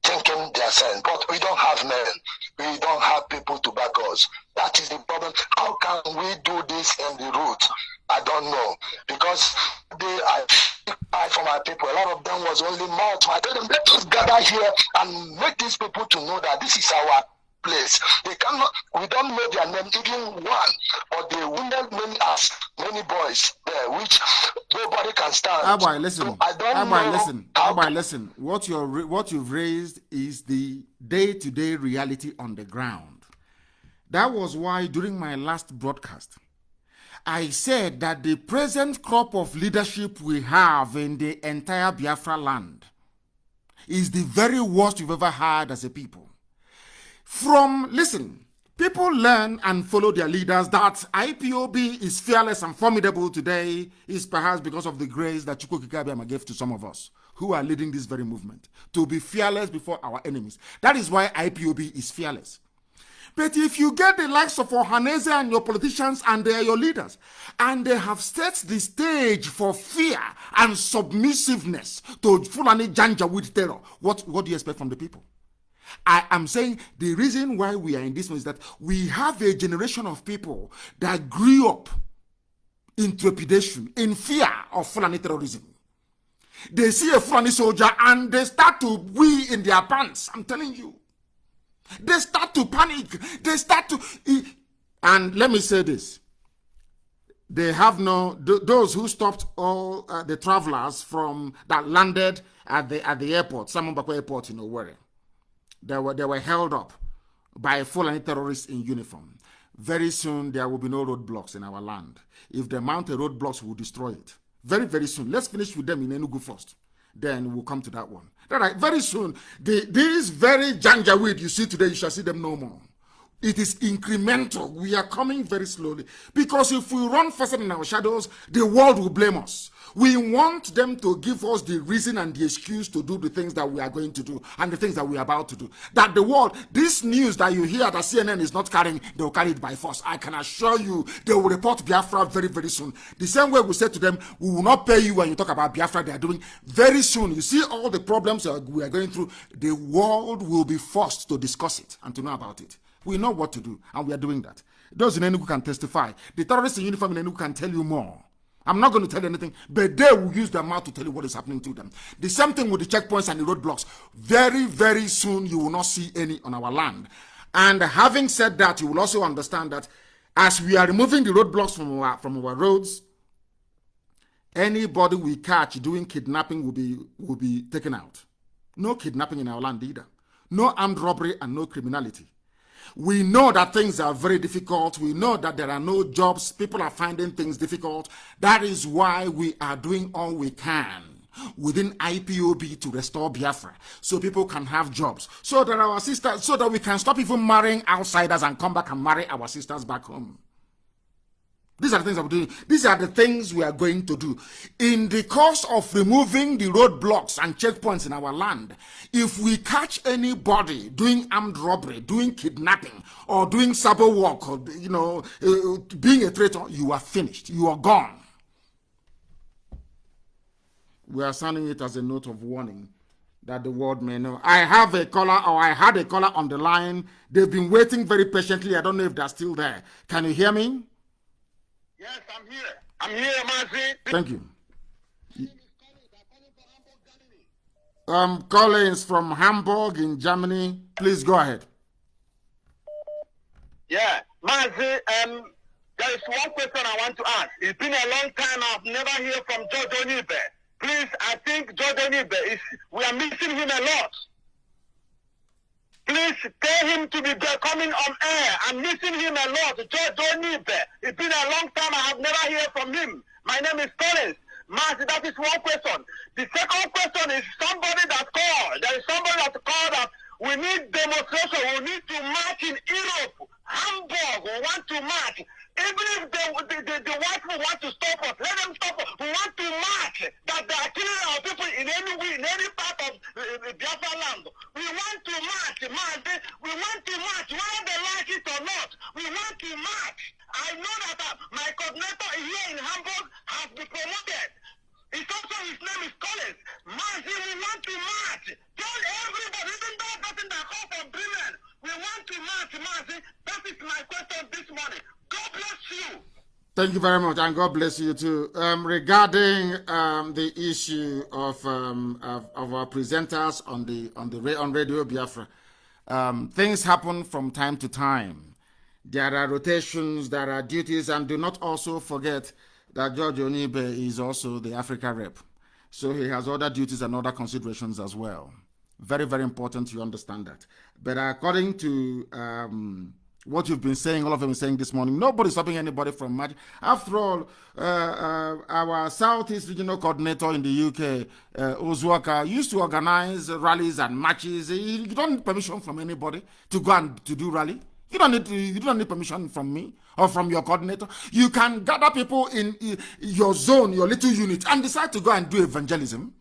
thinking their sense. But we don't have men. We don't have people to back us. That is the problem. How can we do this in the root? I don't know. Because I fight for my people. A lot of them was only mouth. I tell them, let us gather here and make these people to know that this is our place. They cannot, we don't know their name, even one, but they wounded many boys there, which nobody can stand. Abai, listen. So I don't know. Listen. What you've raised is the day-to-day reality on the ground. That was why during my last broadcast, I said that the present crop of leadership we have in the entire Biafra land is the very worst we've ever had as a people. Listen, people learn and follow their leaders. That IPOB is fearless and formidable today is perhaps because of the grace that Chukwu Kikabiama gave to some of us who are leading this very movement, to be fearless before our enemies. That is why IPOB is fearless. But if you get the likes of Ohaneze and your politicians and they are your leaders, and they have set the stage for fear and submissiveness to Fulani Janja with terror, what do you expect from the people? I am saying the reason why we are in this one is that we have a generation of people that grew up in trepidation, in fear of Fulani terrorism. They see a Fulani soldier and they start to wee in their pants. I'm telling you. They start to panic. They start to... And let me say this. They have those who stopped all the travelers that landed at the airport, Samambako Airport in Owerri. They were held up by Fulani terrorists in uniform. Very soon, there will be no roadblocks in our land. If they mount a roadblocks, we'll destroy it. Very, very soon. Let's finish with them in Enugu first. Then we'll come to that one. All right, very soon, these very janjaweed you see today, you shall see them no more. It is incremental. We are coming very slowly. Because if we run faster than our shadows, the world will blame us. We want them to give us the reason and the excuse to do the things that we are going to do and the things that we are about to do. That the world, this news that you hear that CNN is not carrying, they will carry it by force. I can assure you, they will report Biafra very, very soon. The same way we said to them, we will not pay you when you talk about Biafra. They are doing very soon. You see all the problems we are going through. The world will be forced to discuss it and to know about it. We know what to do, and we are doing that. Those in Enugu can testify. The terrorists in uniform in Enugu can tell you more. I'm not going to tell you anything, but they will use their mouth to tell you what is happening to them. The same thing with the checkpoints and the roadblocks. Very, very soon, you will not see any on our land. And having said that, you will also understand that as we are removing the roadblocks from our roads, anybody we catch doing kidnapping will be taken out. No kidnapping in our land either. No armed robbery and no criminality. We know that things are very difficult. We know that there are no jobs. People are finding things difficult. That is why we are doing all we can within IPOB to restore Biafra, so people can have jobs, so that we can stop even marrying outsiders and come back and marry our sisters back home. These are the things that we're doing. These are the things we are going to do. In the course of removing the roadblocks and checkpoints in our land, if we catch anybody doing armed robbery, doing kidnapping, or doing sabo work, or being a traitor, you are finished. You are gone. We are sounding it as a note of warning that the world may know. I had a caller on the line. They've been waiting very patiently. I don't know if they're still there. Can you hear me? Yes, I'm here. I'm here, Mazi. Thank you. Collins from Hamburg in Germany. Please go ahead. Yeah, Mazi, there is one question I want to ask. It's been a long time. I've never heard from George Onibe. Please, I think George Onibe we are missing him a lot. Please tell him to be coming on air. I'm missing him a lot. George Onibe. It's been a long time. I have never heard from him. My name is Collins. Mazi, that is one question. The second question is somebody that called. There is somebody that called that we need demonstration. We need to march in Europe. Hamburg, we want to march. Even if the white people want to stop us, let them stop us. We want to march. That they are killing our people in any part of Biafra land. We want to march, Mazi. We want to march, whether they like it or not. We want to march. I know that my coordinator here in Hamburg has been promoted. It's also his name is Collins. Mazi, we want to march. Tell everybody, even though nothing that call for Bremen, we want to march, Mazi. That is my question this morning. God bless you. Thank you very much, and God bless you too. Regarding the issue of our presenters on Radio Biafra, things happen from time to time. There are rotations, there are duties, and do not also forget that George Onibe is also the Africa rep. So he has other duties and other considerations as well. Very, very important you understand that. But according to what you've been saying, all of them saying this morning, nobody's stopping anybody from march. After all, our Southeast Regional Coordinator in the UK, Ozuaka, used to organize rallies and marches. You don't need permission from anybody to go and to do rally. You don't need permission from me or from your coordinator. You can gather people in your zone, your little unit, and decide to go and do evangelism,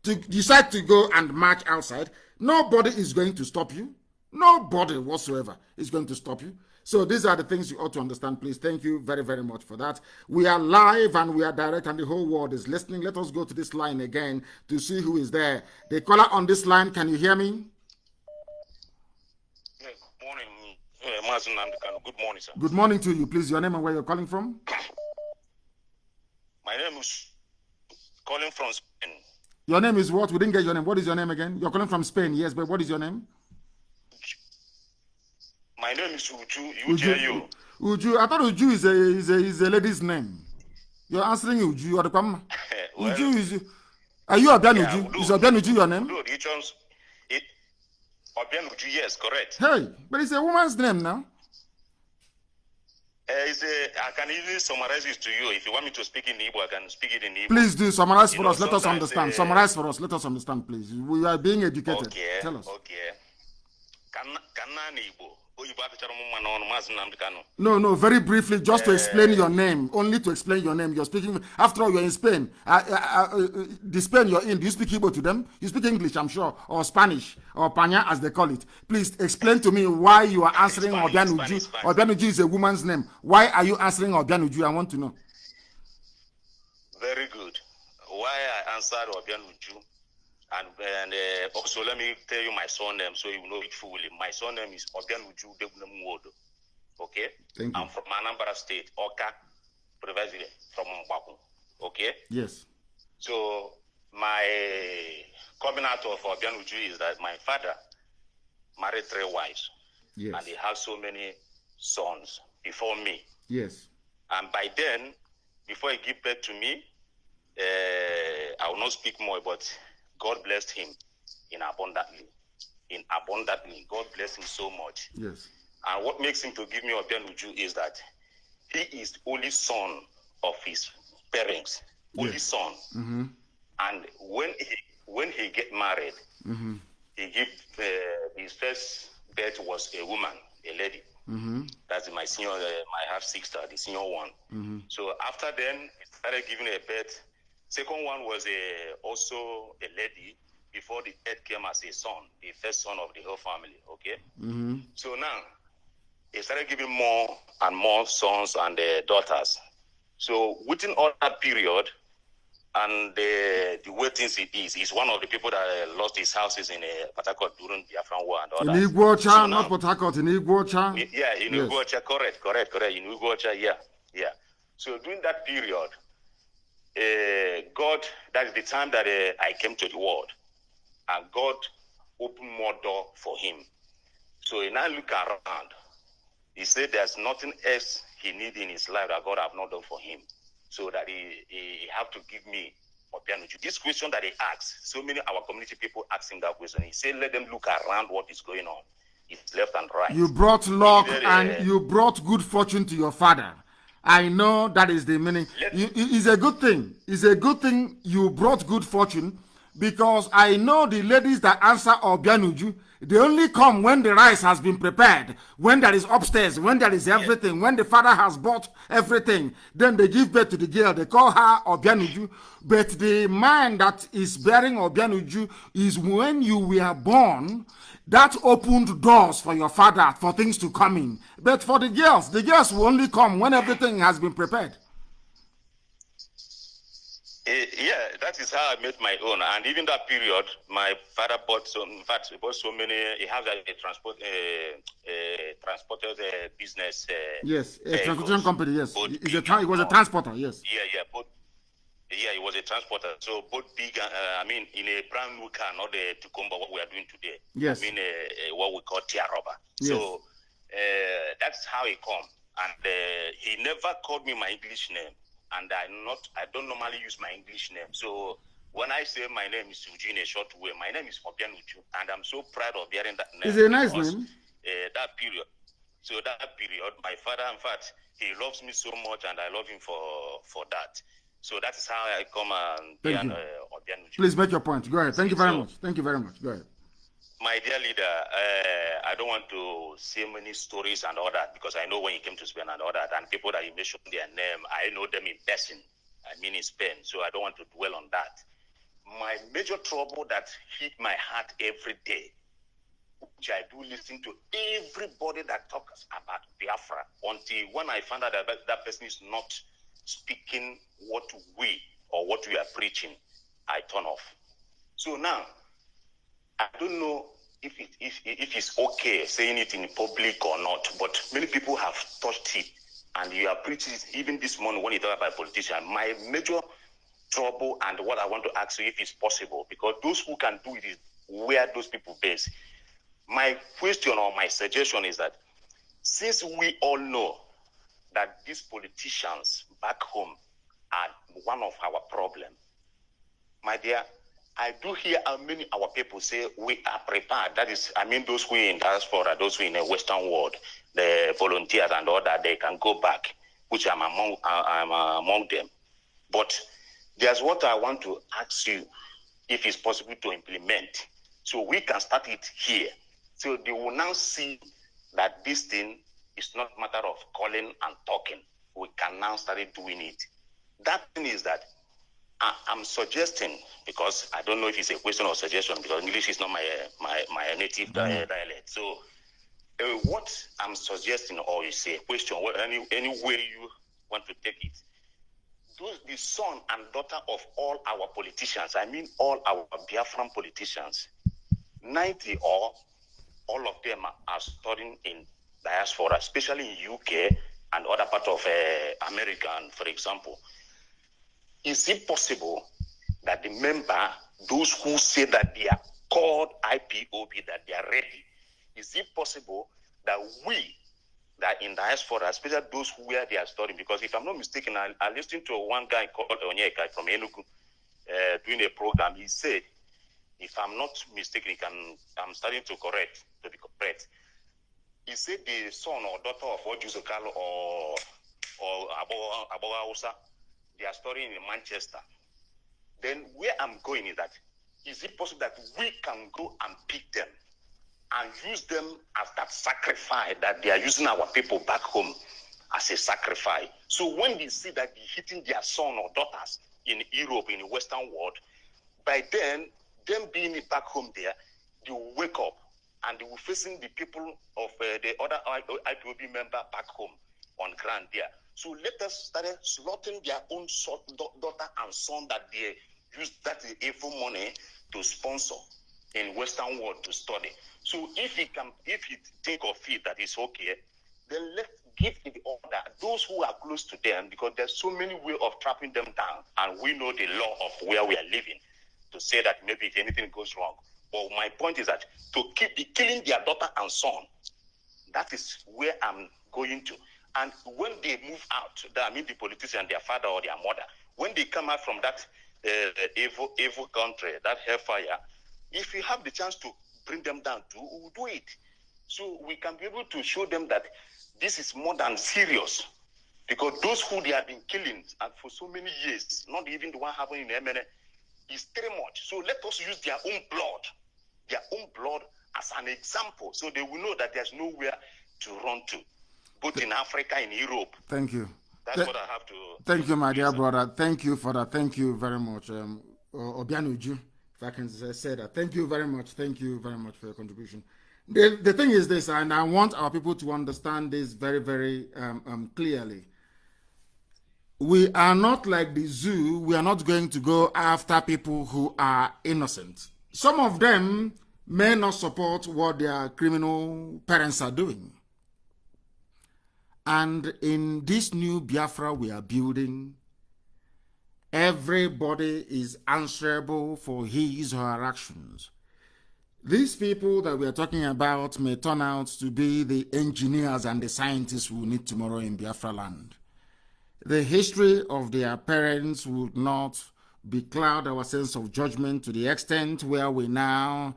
to decide to go and march outside. Nobody is going to stop you. Nobody whatsoever is going to stop you. So these are the things you ought to understand, please. Thank you very, very much for that. We are live and we are direct and the whole world is listening. Let us go to this line again to see who is there. The caller on this line, can you hear me? Yes, morning. Mazi Nnamdi Kanu. Good morning, sir. Good morning to you. Please, your name and where you're calling from? My name is calling from Spain. Your name is what? We didn't get your name. What is your name again? You're calling from Spain, yes, but what is your name? My name is Uju. Uju. Uju. I thought Uju is a lady's name. You're answering Uju. You are the Kwama. Well, Uju is. Are you Obian Uju? Is Obian Uju your name? Obian Uju, yes, correct. Hey, but it's a woman's name now. I can easily summarize it to you. If you want me to speak in Igbo, I can speak it in Igbo. Please do summarize for us. Let us understand. Summarize for us. Let us understand, please. We are being educated. Okay. Tell us. Okay. Kanna Igbo. No, very briefly, just to explain your name. Only to explain your name. You're speaking, after all, you're in Spain. The Spain you're in, do you speak Igbo to them? You speak English, I'm sure, or Spanish, or Panya, as they call it. Please explain to me why you are answering Obian Uju. Obian Uju is a woman's name. Why are you answering Obian Uju? I want to know. Very good. Why I answered Obian Uju? And also let me tell you my surname so you know it fully. My surname is Obian Uju Degbunemwodo. Okay? Thank you. I'm from Anambra State, Oka, precisely from Mbaku. Okay? Yes. So my coming out of Obian Uju is that my father married 3 wives. Yes. And he had so many sons before me. Yes. And by then, before he gave birth to me, I will not speak more, but God blessed him abundantly. God blessed him so much. Yes. And what makes him to give me Obian Uju is that he is the only son of his parents. Yes. Only son. Mm-hmm. And when he get married, mm-hmm. he give his first birth was a woman, a lady. Mm-hmm. That's my senior, my half sister, the senior one. Mm-hmm. So after then, he started giving a birth. Second one was also a lady. Before the third came as a son, the first son of the whole family. Okay. Mm-hmm. So now he started giving more and more sons and daughters. So within all that period, and the way things it is, he's one of the people that lost his houses in Port Harcourt during the Biafran War and all that. In Iguacha, so not Port Harcourt, in Iguacha. Yeah, in yes. Iguacha, correct. In Iguacha, yeah. So during that period, God, that is the time that I came to the world. and God opened more door for him. So he now look around. He said there's nothing else he need in his life that God have not done for him. So that he have to give me Obianuju. This question that he asked, so many our community people asking that question. He said, let them look around what is going on. It's left and right. You brought luck and you brought good fortune to your father. I know that is the meaning. It's a good thing. It's a good thing you brought good fortune, because I know the ladies that answer Obianuju, they only come when the rice has been prepared, when there is upstairs, when there is everything, when the father has bought everything. Then they give birth to the girl. They call her Obianuju. But the man that is bearing Obianuju is when you were born. That opened doors for your father for things to come in. But for the girls will only come when everything has been prepared. Yeah, that is how I made my own. And even that period, my father bought so many. He has a transported business. Yes, a transportation company. Yes, it was a transporter. Yes. Yeah, it was a transporter. So both big, in a brand new car, not the Tukumba, what we are doing today. Yes. What we call Tia Rubber. Yes. So that's how he come. And he never called me my English name. And I don't normally use my English name. So when I say my name is Uju in a short way, my name is Obianuju. And I'm so proud of bearing that name. It's a nice name. That period. So that period, my father, in fact, he loves me so much, and I love him for that. So that is how I come and be an Obianuju. Please make your point. Go ahead. Thank you very much. Thank you very much. Go ahead. My dear leader, I don't want to say many stories and all that, because I know when you came to Spain and all that, and people that you mentioned their name, I know them in person. I mean in Spain, so I don't want to dwell on that. My major trouble that hit my heart every day, which I do listen to everybody that talks about Biafra, until when I found out that that person is not speaking what we are preaching, I turn off. So now, I don't know if it's okay saying it in public or not, but many people have touched it, and you are preaching it even this morning when you talk about politicians. My major trouble, and what I want to ask you if it's possible, because those who can do it is where those people base. My question or my suggestion is that since we all know that these politicians back home are one of our problems, my dear, I do hear how many our people say we are prepared. That is, those who are in diaspora, those who are in the Western world, the volunteers and all that, they can go back, which I'm among them. But there's what I want to ask you, if it's possible to implement, so we can start it here. So they will now see that this thing is not a matter of calling and talking. We can now start doing it. That thing is that I'm suggesting, because I don't know if it's a question or suggestion, because English is not my native dialect. So what I'm suggesting, or is a question, any way you want to take it, the son and daughter of all our politicians, all our Biafran politicians, 90 or all of them are studying in diaspora, especially in UK and other parts of America, for example. Is it possible that the member, those who say that they are called IPOB, that they are ready, is it possible that we, that in diaspora, especially those where they are studying, because if I'm not mistaken, I listened to one guy called Onyeka from Enugu doing a program. He said, if I'm not mistaken, I'm starting to be correct. He said the son or daughter of Ojuzokalo or Aboga Hausa, they are studying in Manchester. Then where I'm going is that, is it possible that we can go and pick them and use them as that sacrifice, that they are using our people back home as a sacrifice? So when they see that they're hitting their son or daughters in Europe, in the Western world, by then, them being back home there, they will wake up and they will facing the people of the other IPOB member back home on ground there. So let us start slaughtering their own daughter and son that they use that evil money to sponsor in Western world to study. So if he think of it that is okay, then let's give the order those who are close to them, because there's so many ways of trapping them down, and we know the law of where we are living, to say that maybe if anything goes wrong, But my point is that to keep killing their daughter and son, that is where I'm going to. And when they move out, I mean the politician, their father or their mother, when they come out from that evil country, that hellfire, if we have the chance to bring them down too, we will do it. So we can be able to show them that this is more than serious. Because those who they have been killing and for so many years, not even the one happening in MNA, is too much. So let us use their own blood as an example, so they will know that there's nowhere to run to, both in Africa and Europe. Thank you. That's what I have to. Thank you, my dear brother. Thank you for that. Thank you very much. Obianuju, if I can say that. Thank you very much. Thank you very much for your contribution. The thing is this, and I want our people to understand this very, very clearly. We are not like the zoo. We are not going to go after people who are innocent. Some of them may not support what their criminal parents are doing. And in this new Biafra we are building, everybody is answerable for his or her actions. These people that we are talking about may turn out to be the engineers and the scientists we need tomorrow in Biafra land. The history of their parents would not becloud our sense of judgment to the extent where we now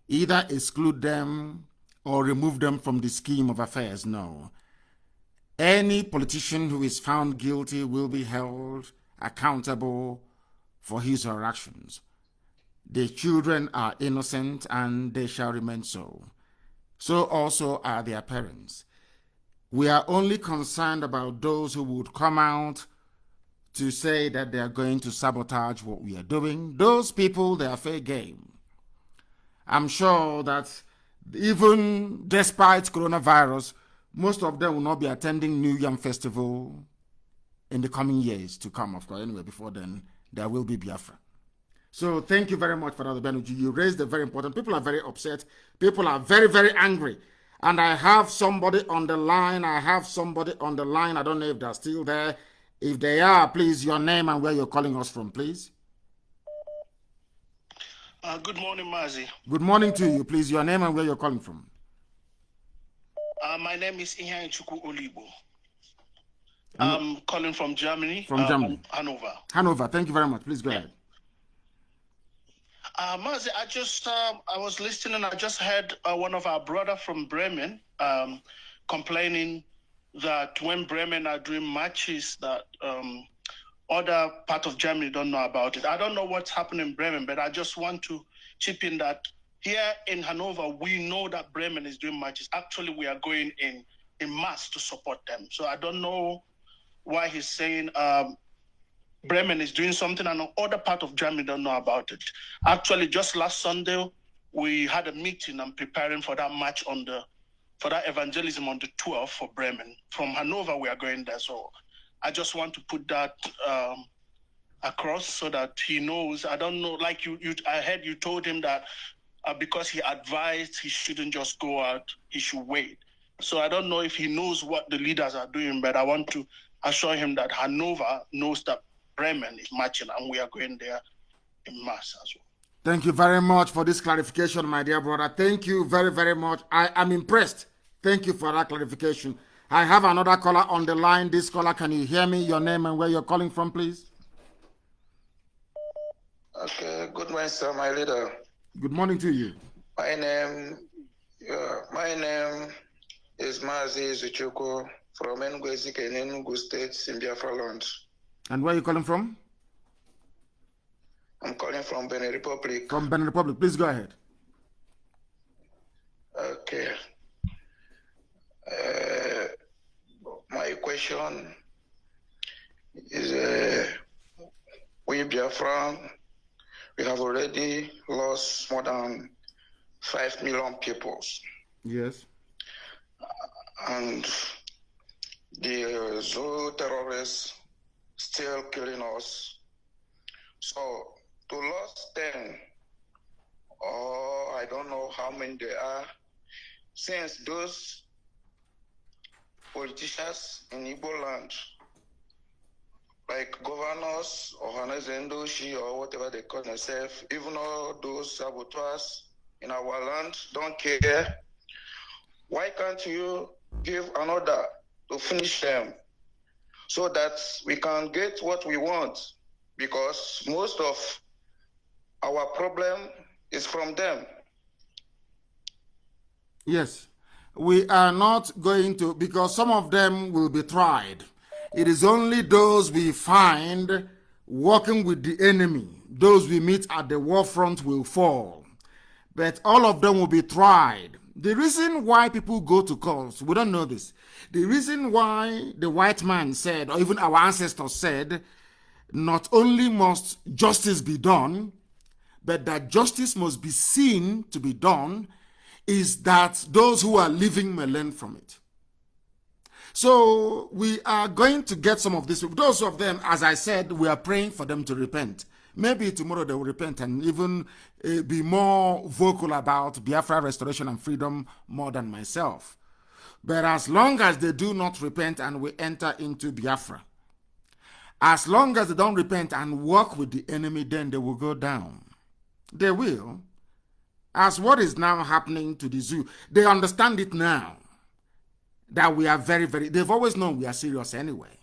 either exclude them or remove them from the scheme of affairs. No. Any politician who is found guilty will be held accountable for his or her actions. The children are innocent and they shall remain so. So also are their parents. We are only concerned about those who would come out to say that they are going to sabotage what we are doing. Those people, they are fair game. I'm sure that even despite coronavirus, most of them will not be attending New Yam Festival in the coming years to come, of course. Anyway, before then, there will be Biafra. So thank you very much for that, Benuji. You raised a very important. People are very upset. People are very, very angry. And I have somebody on the line. I don't know if they're still there. If they are, please, your name and where you're calling us from, please. Good morning, Mazi. Good morning to you. Please, your name and where you're calling from. My name is Ihan Chuku Olibo. I'm calling from Germany. From Germany. Hanover. Hanover. Thank you very much. Please go ahead. Mazi, I was listening. I just heard one of our brother from Bremen complaining that when Bremen are doing matches that other part of Germany don't know about it. I don't know what's happening in Bremen, but I just want to chip in that here in Hanover, we know that Bremen is doing matches. Actually, we are going in mass to support them. So I don't know why he's saying Bremen is doing something and other part of Germany don't know about it. Actually, just last Sunday, we had a meeting and preparing for that match for that evangelism on the 12th for Bremen. From Hanover, we are going there. So I just want to put that across so that he knows. I don't know, like I heard you told him that because he advised he shouldn't just go out, he should wait. So I don't know if he knows what the leaders are doing, but I want to assure him that Hanover knows that Bremen is marching and we are going there in mass as well. Thank you very much for this clarification, my dear brother. Thank you very, very much. I am impressed. Thank you for that clarification. I have another caller on the line. This caller, can you hear me? Your name and where you're calling from, please? Okay, good morning, sir, my leader. Good morning to you. My name is Mazi Nnamdi from Enugu State in Biafra land. And where are you calling from? I'm calling from Benin Republic. From Benin Republic. Please go ahead. Okay. My question is, we Biafra, we have already lost more than 5 million people. Yes. And the Zoo terrorists still killing us. So to lose 10, or I don't know how many there are, since those politicians in Igbo land, like governors or Hanezendoshi or whatever they call themselves, even all those saboteurs in our land don't care. Why can't you give an order to finish them so that we can get what we want? Because most of our problem is from them. Yes, we are not going to, because some of them will be tried. It is only those we find working with the enemy, those we meet at the war front will fall. But all of them will be tried. The reason why people go to courts, we don't know this. The reason why the white man said, or even our ancestors said, not only must justice be done, but that justice must be seen to be done, is that those who are living may learn from it. So we are going to get some of this. Those of them, as I said, we are praying for them to repent. Maybe tomorrow they will repent and even be more vocal about Biafra restoration and freedom more than myself. But as long as they do not repent and we enter into Biafra, as long as they don't repent and work with the enemy, then they will go down. They will. As what is now happening to the zoo, they understand it now. That we are they've always known we are serious anyway.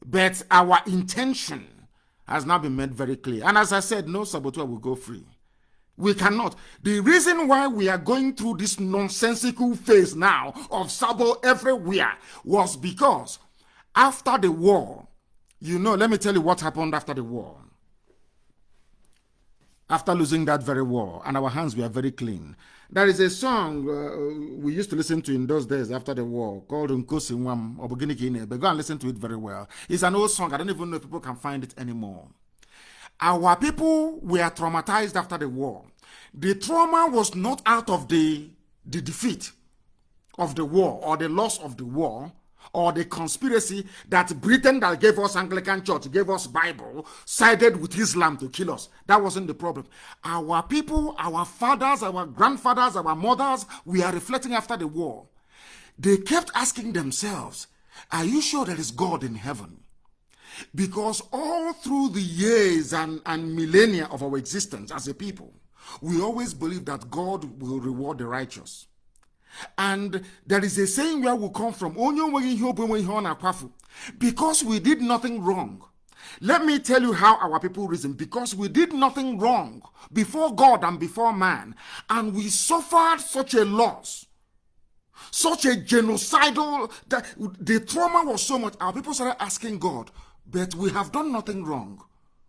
But our intention has now been made very clear. And as I said, no saboteur will go free. We cannot. The reason why we are going through this nonsensical phase now of sabo everywhere was because after the war, let me tell you what happened after the war. After losing that very war, and our hands were very clean. There is a song we used to listen to in those days after the war called Nkosi Nwam Oboginikine. But go and listen to it very well. It's an old song. I don't even know if people can find it anymore. Our people were traumatized after the war. The trauma was not out of the defeat of the war or the loss of the war, or the conspiracy that Britain that gave us Anglican Church, gave us Bible, sided with Islam to kill us. That wasn't the problem. Our people, our fathers, our grandfathers, our mothers, we are reflecting after the war. They kept asking themselves, are you sure there is God in heaven? Because all through the years and millennia of our existence as a people, we always believe that God will reward the righteous. And there is a saying where we come from, because we did nothing wrong. Let me tell you how our people reason. Because we did nothing wrong before God and before man, and we suffered such a loss, such a genocidal, that the trauma was so much, our people started asking God, but we have done nothing wrong.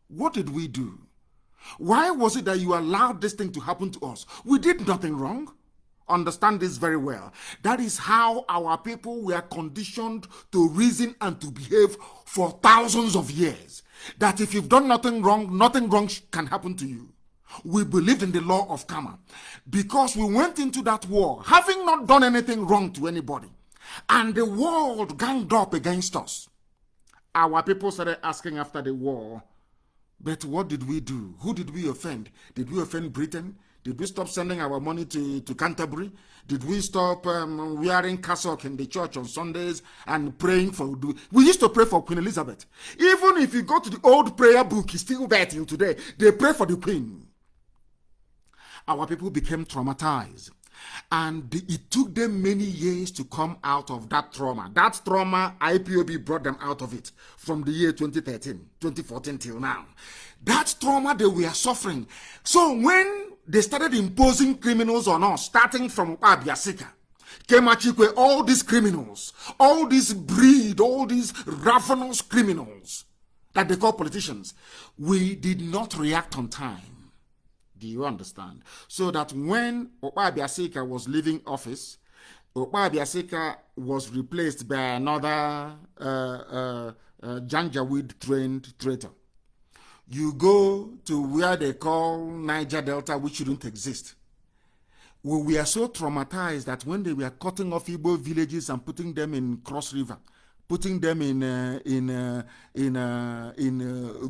What did we do? Why was it that you allowed this thing to happen to us? We did nothing wrong. Understand this very well. That is how our people were conditioned to reason and to behave for thousands of years. That if you've done nothing wrong can happen to you. We believed in the law of karma because we went into that war having not done anything wrong to anybody, and the world ganged up against us. Our people started asking after the war, but what did we do? Who did we offend? Did we offend Britain? Did we stop sending our money to Canterbury? Did we stop wearing cassock in the church on Sundays and praying for... We used to pray for Queen Elizabeth. Even if you go to the old prayer book, it's still there till today. They pray for the Queen. Our people became traumatized. And it took them many years to come out of that trauma. That trauma, IPOB brought them out of it from the year 2013, 2014 till now. That trauma they were suffering. So when they started imposing criminals on us, starting from Abiasika, Kemachikwe, all these criminals, all this breed, all these ravenous criminals that they call politicians, we did not react on time. Do you understand? So that when Okpa Abiasika was leaving office, Okpa Abiasika was replaced by another Janjaweed trained traitor. You go to where they call Niger Delta, which shouldn't exist. We are so traumatized that when they were cutting off Igbo villages and putting them in Cross River, putting them in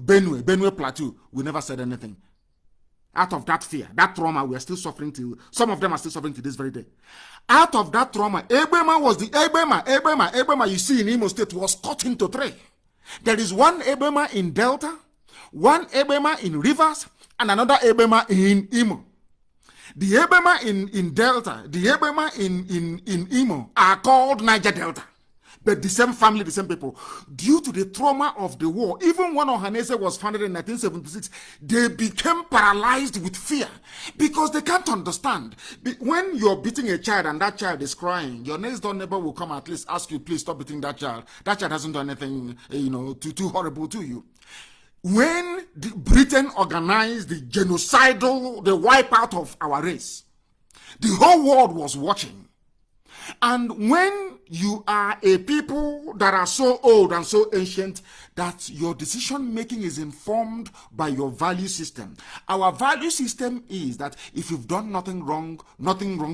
Benue Plateau, we never said anything. Out of that fear, that trauma, we are still suffering till, some of them are still suffering to this very day. Out of that trauma, Ebema you see in Imo State was cut into three. There is one Ebema in Delta, one Ebema in Rivers, and another Ebema in Imo. The Ebema in Delta, the Ebema in Imo are called Niger Delta. But the same family, the same people. Due to the trauma of the war, even when Ohanese was founded in 1976, they became paralyzed with fear because they can't understand. When you're beating a child and that child is crying, your next door neighbor will come at least ask you, please stop beating that child. That child hasn't done anything, too horrible to you. When Britain organized the genocidal, the wipeout of our race, the whole world was watching. And when you are a people that are so old and so ancient that your decision making is informed by your value system. Our value system is that if you've done nothing wrong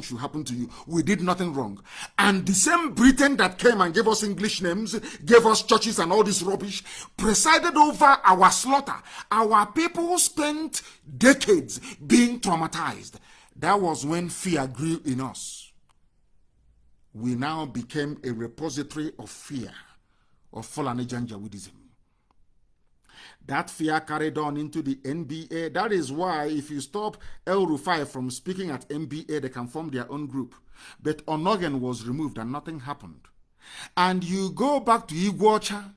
should happen to you. We did nothing wrong. And the same Britain that came and gave us English names, gave us churches and all this rubbish, presided over our slaughter. Our people spent decades being traumatized. That was when fear grew in us. We now became a repository of fear of Fulani Janjaweedism. That fear carried on into the NBA. That is why if you stop El Rufai from speaking at NBA, they can form their own group. But Onogen was removed and nothing happened. And you go back to Iguacha,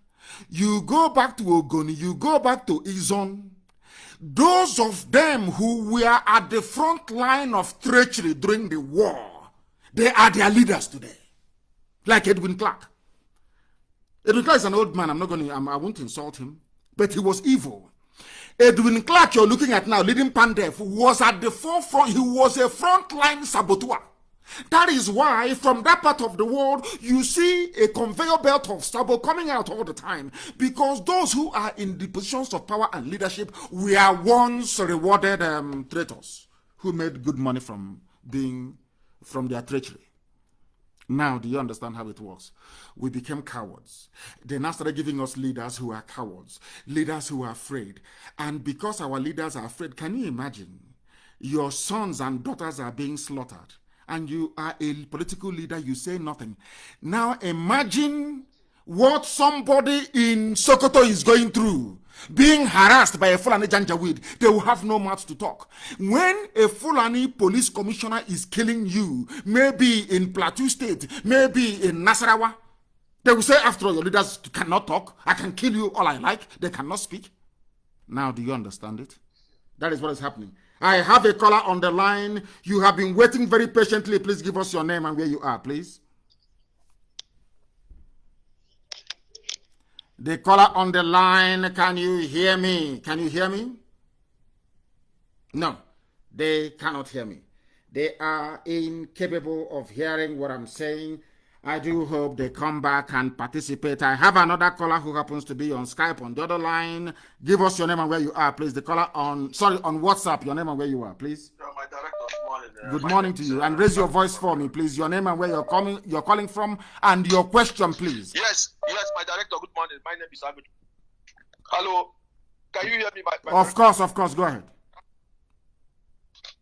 you go back to Ogoni, you go back to Izon. Those of them who were at the front line of treachery during the war, they are their leaders today. Like Edwin Clark. Edwin Clark is an old man. I won't insult him. But he was evil. Edwin Clark, you're looking at now, leading Pandef, was at the forefront. He was a frontline saboteur. That is why from that part of the world, you see a conveyor belt of sabo coming out all the time. Because those who are in the positions of power and leadership were once rewarded traitors who made good money from their treachery. Now, do you understand how it works? We became cowards. They now started giving us leaders who are cowards, leaders who are afraid. And because our leaders are afraid, can you imagine? Your sons and daughters are being slaughtered. And you are a political leader, you say nothing. Now imagine what somebody in Sokoto is going through. Being harassed by a Fulani Janjaweed, they will have no mouth to talk. When a Fulani police commissioner is killing you, maybe in Plateau State, maybe in Nasarawa, they will say, after all, your leaders cannot talk. I can kill you all I like. They cannot speak. Now, do you understand it? That is what is happening. I have a caller on the line. You have been waiting very patiently. Please give us your name and where you are, please. The caller on the line, can you hear me? Can you hear me? No, they cannot hear me. They are incapable of hearing what I'm saying. I do hope they come back and participate. I have another caller who happens to be on Skype on the other line. Give us your name and where you are, please. The caller on WhatsApp, your name and where you are, please. My director, good morning. Good morning to you. And raise your voice for me, please. Your name and where you're calling from, and your question, please. Yes, my director, good morning. My name is Abid. Hello, can you hear me? Of course, go ahead.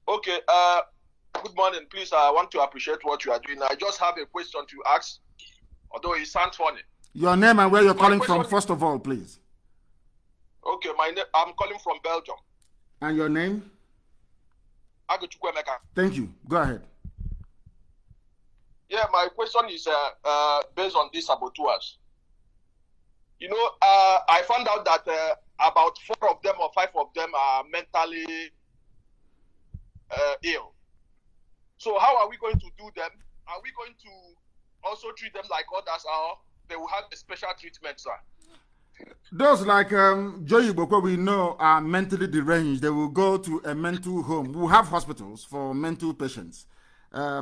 Okay, good morning. Please, I want to appreciate what you are doing. I just have a question to ask, although it sounds funny. Your name and where you're calling from, first of all, please. Okay, I'm calling from Belgium. And your name? Thank you. Go ahead. Yeah, my question is based on these saboteurs. You know, I found out that about 4 of them or 5 of them are mentally ill. So how are we going to do them? Are we going to also treat them like others, or they will have a special treatment, sir? Those like Joey Boko we know are mentally deranged. They will go to a mental home. We have hospitals for mental patients.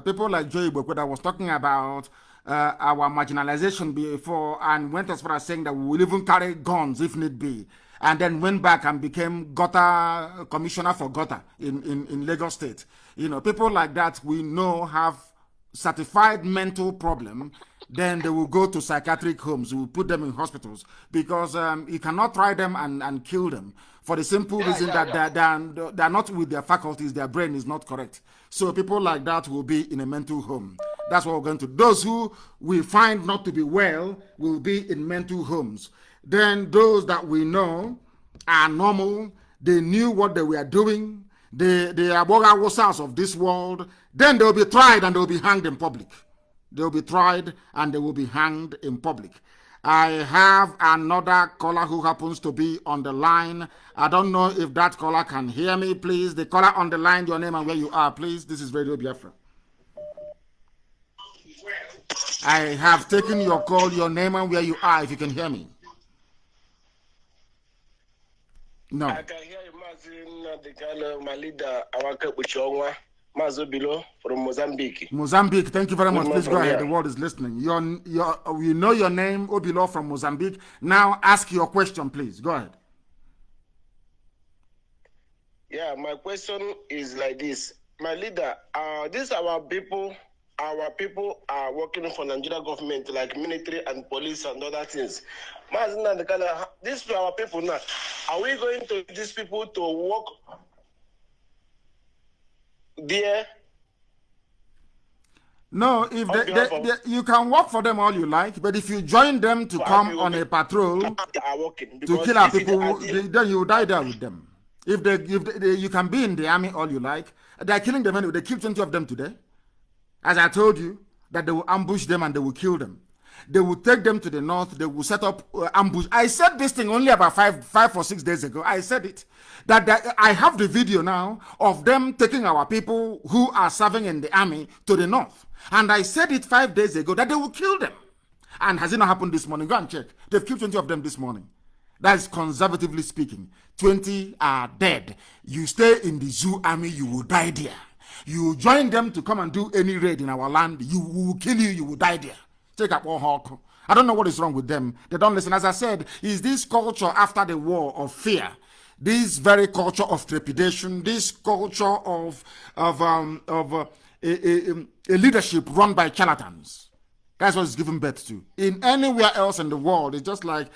People like Joey Boko that was talking about our marginalization before and went as far as saying that we will even carry guns if need be. And then went back and became commissioner for Gota in Lagos State. You know, people like that we know have certified mental problem. Then they will go to psychiatric homes. We will put them in hospitals because you cannot try them and kill them for the simple reason that they're not with their faculties. Their brain is not correct. So people like that will be in a mental home. That's what we're going to do. Those who we find not to be well will be in mental homes. Then those that we know are normal. They knew what they were doing. the Aboga Wosas of this world, then they will be tried and they will be hanged in public. They will be tried and they will be hanged in public. I have another caller who happens to be on the line. I don't know if that caller can hear me, please. The caller on the line, your name and where you are, please. This is Radio Biafra. I have taken your call, your name and where you are, if you can hear me. No. I can hear you, Mazi Nnamdi Kanu, my leader, Awaka Buchongwa, Mazo Bilo from Mozambique. Mozambique, thank you very much. Please go ahead. Here. The world is listening. We know your name, Obilo from Mozambique. Now ask your question, please. Go ahead. Yeah, my question is like this. My leader, these our people are working for Nigeria government, like military and police and other things. Mazi Nnamdi Kanu, these are our people now. Are we going to these people to work there? No, if you can work for them all you like, but if you join them to come on a patrol to kill our people, then you die there with them. If you can be in the army all you like, they're killing them anyway. They killed 20 of them today. As I told you, that they will ambush them and they will kill them. They will take them to the north. They will set up ambush. I said this thing only about five or 6 days ago. I said it. That I have the video now of them taking our people who are serving in the army to the north. And I said it 5 days ago that they will kill them. And has it not happened this morning? Go and check. They've killed 20 of them this morning. That is conservatively speaking. 20 are dead. You stay in the zoo army, you will die there. You join them to come and do any raid in our land, you will kill you, you will die there. Take up all hawk. I don't know what is wrong with them. They don't listen. As I said, is this culture after the war of fear, this very culture of trepidation, this culture of a leadership run by charlatans. That's what it's given birth to. In anywhere else in the world, it's just like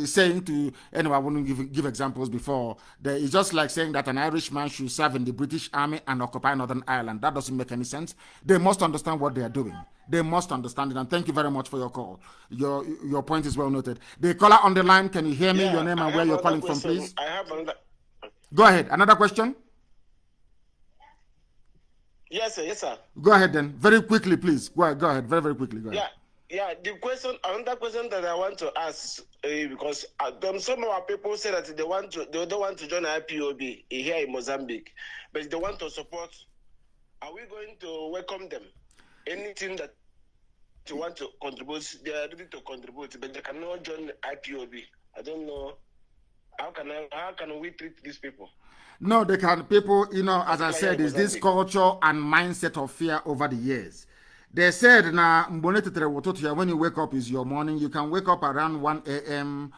saying to, anyway, I wouldn't give examples before. It's just like saying that an Irishman should serve in the British Army and occupy Northern Ireland. That doesn't make any sense. They must understand what they are doing. They must understand it. And thank you very much for your call. Your point is well noted. The caller on the line, can you hear me? Your name and where you're calling from, please? I have another. Go ahead. Another question? Yes, sir. Yes, sir. Go ahead then. Very quickly, please. Go ahead. Very, very quickly. Go ahead. Yeah. Another question that I want to ask, because some of our people say that they don't want to join IPOB here in Mozambique, but they want to support. Are we going to welcome them? Anything that you want to contribute, they are ready to contribute, but they cannot join IPOB. I don't know. How can we treat these people? No, they can. People, as I said, is this culture and mindset of fear over the years. They said, when you wake up is your morning. You can wake up around 1 p.m.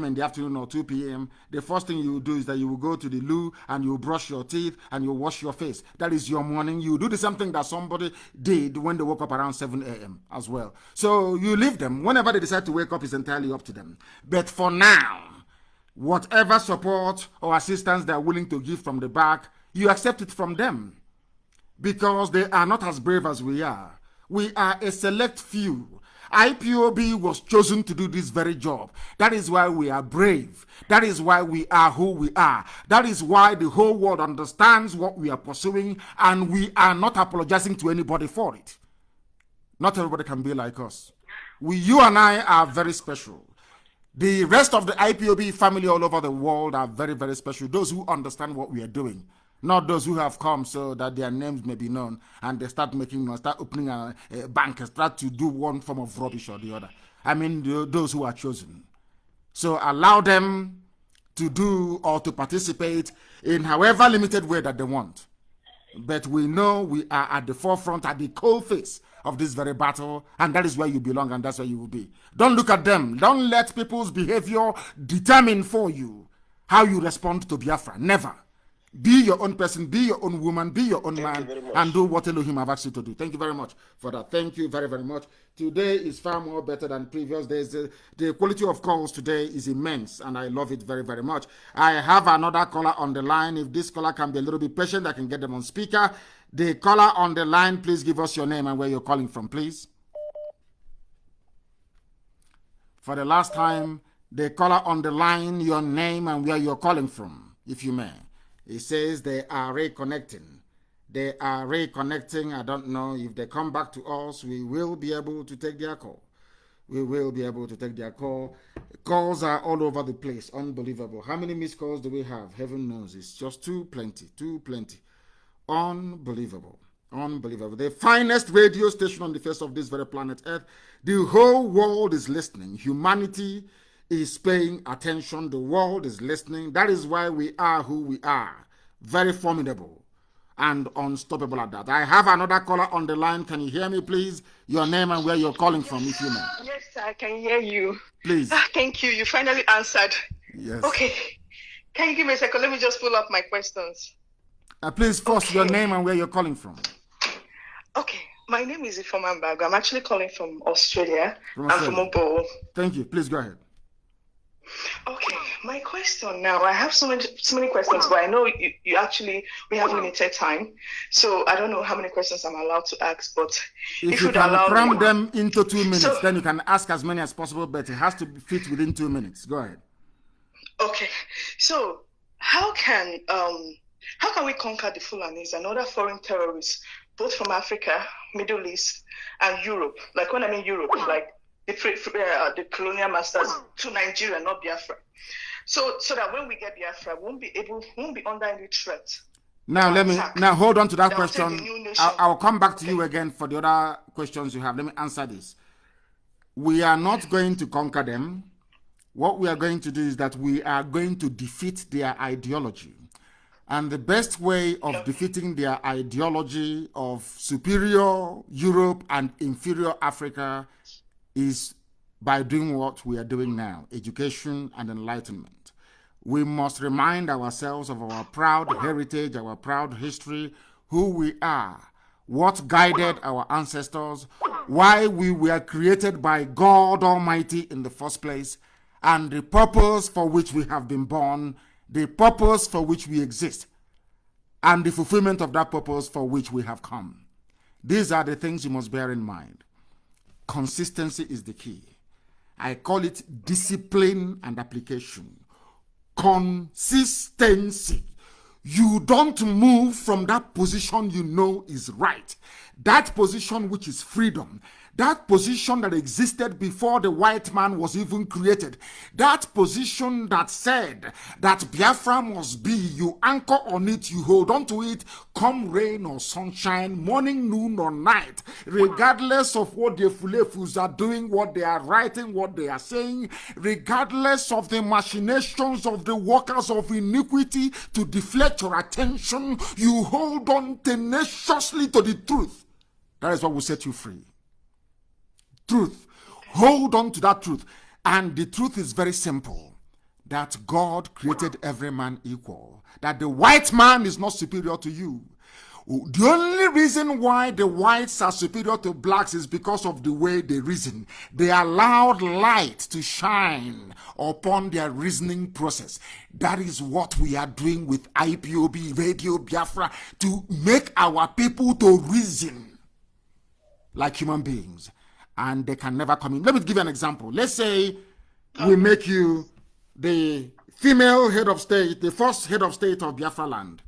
in the afternoon or 2 p.m. The first thing you do is that you will go to the loo and you brush your teeth and you wash your face. That is your morning. You do the same thing that somebody did when they woke up around 7 a.m. as well. So you leave them. Whenever they decide to wake up, it's entirely up to them. But for now, whatever support or assistance they are willing to give from the back, you accept it from them. Because they are not as brave as we are. We are a select few. IPOB was chosen to do this very job. That is why we are brave. That is why we are who we are. That is why the whole world understands what we are pursuing, and we are not apologizing to anybody for it. Not everybody can be like us. You and I are very special. The rest of the IPOB family all over the world are very, very special. Those who understand what we are doing. Not those who have come so that their names may be known and they start opening a bank and start to do one form of rubbish or the other. I mean, those who are chosen. So allow them to do or to participate in however limited way that they want. But we know we are at the forefront, at the cold face of this very battle, and that is where you belong and that's where you will be. Don't look at them. Don't let people's behavior determine for you how you respond to Biafra. Never. Be your own person, be your own woman, be your own man, and do what Elohim have asked you to do. Thank you very much for that. Thank you very, very much. Today is far more better than previous days. The quality of calls today is immense, and I love it very, very much. I have another caller on the line. If this caller can be a little bit patient, I can get them on speaker. The caller on the line, please give us your name and where you're calling from, please. For the last time, the caller on the line, your name and where you're calling from, if you may. It says they are reconnecting. They are reconnecting. I don't know if they come back to us. We will be able to take their call. We will be able to take their call. Calls are all over the place. Unbelievable. How many missed calls do we have? Heaven knows. It's just too plenty. Too plenty. Unbelievable. Unbelievable. The finest radio station on the face of this very planet Earth. The whole world is listening. Humanity is paying attention. The world is listening. That is why we are who we are. Very formidable and unstoppable at that. I have another caller on the line. Can you hear me, please? Your name and where you're calling from, if you may. Yes, I can hear you. Please. Thank you. You finally answered. Yes. Okay. Can you give me a second? Let me just pull up my questions. Please, first, your name and where you're calling from. Okay. My name is Ifoma Mbago. I'm actually calling from Australia. I'm from Obo. Thank you. Please go ahead. Okay, my question now. I have so many questions, but I know we have limited time, so I don't know how many questions I'm allowed to ask. But if you can cram them into 2 minutes, then you can ask as many as possible, but it has to fit within 2 minutes. Go ahead. Okay, so how can we conquer the Fulanis and other foreign terrorists, both from Africa, Middle East, and Europe? Like when I mean Europe, like the colonial masters to Nigeria, not Biafra. So that when we get Biafra, won't be under any threat. Now hold on to that question. I'll come back to you again for the other questions you have. Let me answer this. We are not going to conquer them. What we are going to do is that we are going to defeat their ideology. And the best way of defeating their ideology of superior Europe and inferior Africa is by doing what we are doing now, education and enlightenment. We must remind ourselves of our proud heritage, our proud history, who we are, what guided our ancestors, why we were created by God Almighty in the first place, and the purpose for which we have been born, the purpose for which we exist, and the fulfillment of that purpose for which we have come. These are the things you must bear in mind. Consistency is the key. I call it discipline and application. Consistency. You don't move from that position you know is right. That position which is freedom. That position that existed before the white man was even created. That position that said that Biafra must be, you anchor on it, you hold on to it, come rain or sunshine, morning, noon or night, regardless of what the Fulefus are doing, what they are writing, what they are saying, regardless of the machinations of the workers of iniquity to deflect your attention, you hold on tenaciously to the truth. That is what will set you free. Truth. Hold on to that truth. And the truth is very simple. That God created every man equal. That the white man is not superior to you. The only reason why the whites are superior to blacks is because of the way they reason. They allowed light to shine upon their reasoning process. That is what we are doing with IPOB, Radio Biafra, to make our people to reason like human beings. And they can never come in. Let me give you an example. Let's say we make you the female head of state, the first head of state of Biafra land.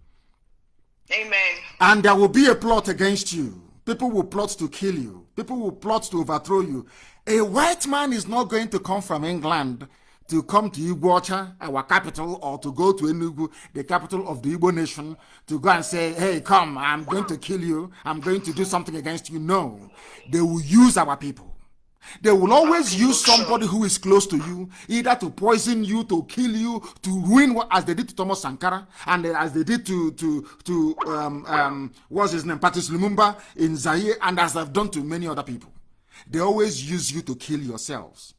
Amen. And there will be a plot against you. People will plot to kill you. People will plot to overthrow you. A white man is not going to come from England to come to Iguacha, our capital, or to go to Enugu, the capital of the Igbo nation, to go and say, hey, come, I'm going to kill you. I'm going to do something against you. No. They will use our people. They will always use somebody who is close to you, either to poison you, to kill you, to ruin what, as they did to Thomas Sankara, and as they did to what's his name, Patrice Lumumba in Zaire, and as they've done to many other people. They always use you to kill yourselves.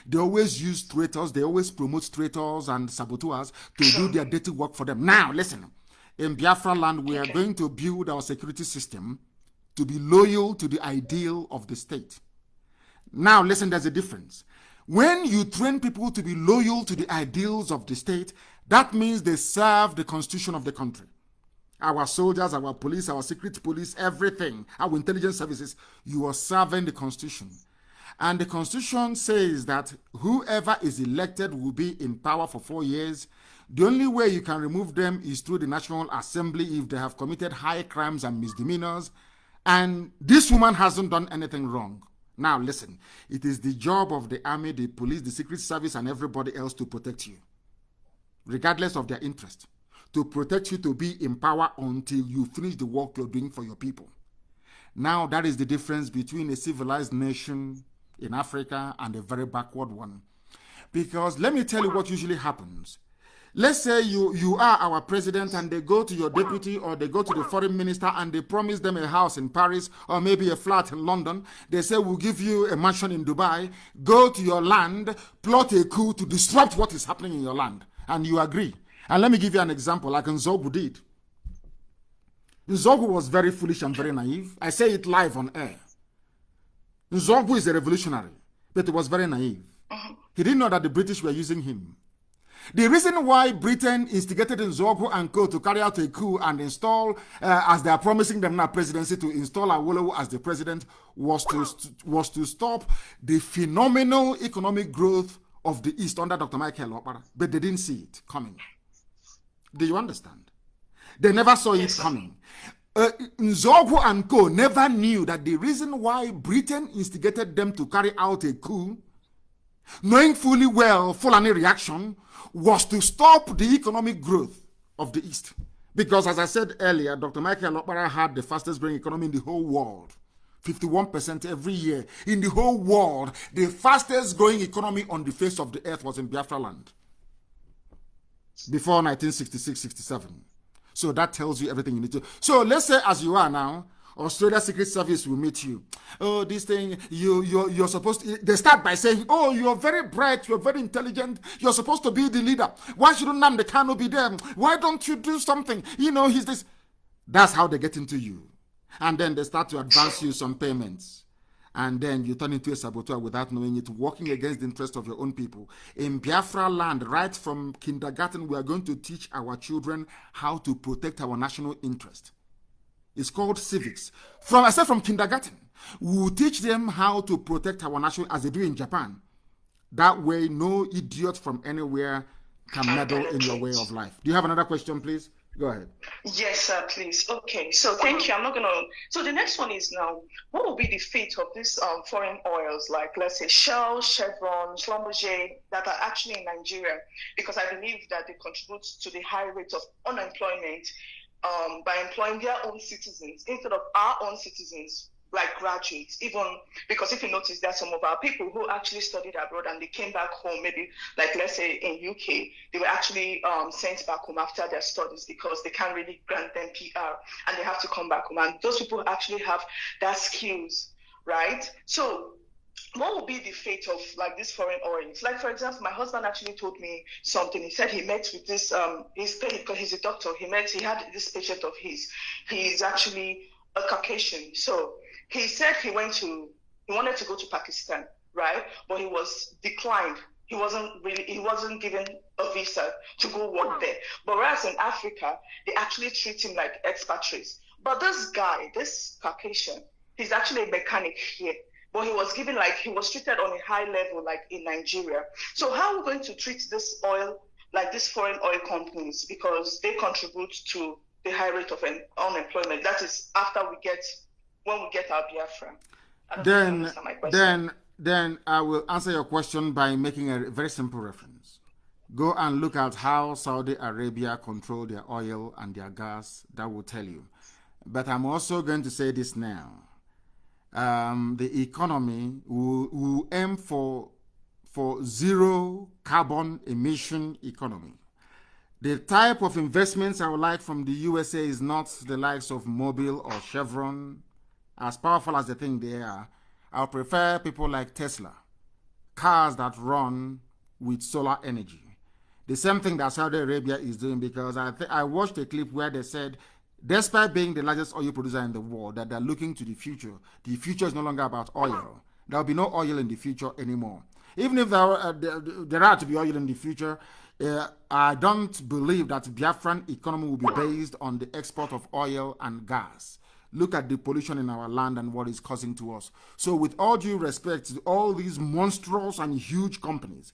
They always use traitors. They always promote traitors and saboteurs to do their dirty work for them. Now, listen. In Biafra land, we are going to build our security system to be loyal to the ideal of the state. Now, listen, there's a difference. When you train people to be loyal to the ideals of the state, that means they serve the constitution of the country. Our soldiers, our police, our secret police, everything, our intelligence services, you are serving the constitution. And the Constitution says that whoever is elected will be in power for 4 years. The only way you can remove them is through the National Assembly if they have committed high crimes and misdemeanors. And this woman hasn't done anything wrong. Now listen, it is the job of the army, the police, the Secret Service, and everybody else to protect you, regardless of their interest, to protect you to be in power until you finish the work you're doing for your people. Now that is the difference between a civilized nation in Africa and a very backward one. Because let me tell you what usually happens. Let's say you are our president and they go to your deputy or they go to the foreign minister and they promise them a house in Paris or maybe a flat in London. They say, we'll give you a mansion in Dubai. Go to your land, plot a coup to disrupt what is happening in your land. And you agree. And let me give you an example, like Nzogu did. Nzogu was very foolish and very naive. I say it live on air. Nzogu is a revolutionary, but he was very naive. He didn't know that the British were using him. The reason why Britain instigated Nzogu and co to carry out a coup and install, as they are promising them now presidency, to install Awolowo as the president, was to stop the phenomenal economic growth of the East under Dr. Michael Okpara. But they didn't see it coming. Do you understand? They never saw it coming. Nzogu and co never knew that the reason why Britain instigated them to carry out a coup, knowing fully well Fulani reaction, was to stop the economic growth of the East. Because as I said earlier, Dr. Michael Okpara had the fastest growing economy in the whole world. 51% every year. In the whole world, the fastest growing economy on the face of the earth was in Biafra land. Before 1966-67. So that tells you everything you need to. So let's say as you are now, Australia Secret Service will meet you. Oh, this thing, you're supposed to, they start by saying, oh, you're very bright, you're very intelligent, you're supposed to be the leader. Why shouldn't Nnamdi Kanu be there? Why don't you do something? You know, he's this. That's how they get into you. And then they start to advance you some payments. And then you turn into a saboteur without knowing it, working against the interest of your own people. In Biafra land, right from kindergarten, we are going to teach our children how to protect our national interest. It's called civics. From kindergarten, we will teach them how to protect our national, as they do in Japan. That way, no idiot from anywhere can meddle in your way of life. Do you have another question, please? Go ahead. Yes, sir, please. Okay, so thank you. I'm not going to... So the next one is now, what will be the fate of these foreign oils, like, let's say, Shell, Chevron, Schlumberger, that are actually in Nigeria? Because I believe that they contribute to the high rate of unemployment by employing their own citizens instead of our own citizens, like graduates. Even because if you notice, there are some of our people who actually studied abroad and they came back home, maybe like let's say in UK, they were actually sent back home after their studies because they can't really grant them PR and they have to come back home. And those people actually have that skills, right? So what will be the fate of like these foreign oils? Like, for example, my husband actually told me something. He said he met with this, because he's a doctor. He had this patient of his. He's actually a Caucasian. So he said he wanted to go to Pakistan, right? But he was declined. He wasn't given a visa to go work there. But whereas in Africa, they actually treat him like expatriates. But this guy, this Caucasian, he's actually a mechanic here. But he was treated on a high level, like in Nigeria. So how are we going to treat this oil, like these foreign oil companies, because they contribute to the high rate of unemployment? That is when we get our Biafra. Then I will answer your question by making a very simple reference. Go and look at how Saudi Arabia control their oil and their gas. That will tell you. But I'm also going to say this now. The economy will aim for zero carbon emission economy. The type of investments I would like from the USA is not the likes of Mobil or Chevron. As powerful as they think they are, I'll prefer people like Tesla, cars that run with solar energy. The same thing that Saudi Arabia is doing, because I watched a clip where they said, despite being the largest oil producer in the world, that they're looking to the future. The future is no longer about oil. There will be no oil in the future anymore. Even if there are to be oil in the future, I don't believe that Biafran economy will be based on the export of oil and gas. Look at the pollution in our land and what it's causing to us. So with all due respect to all these monstrous and huge companies,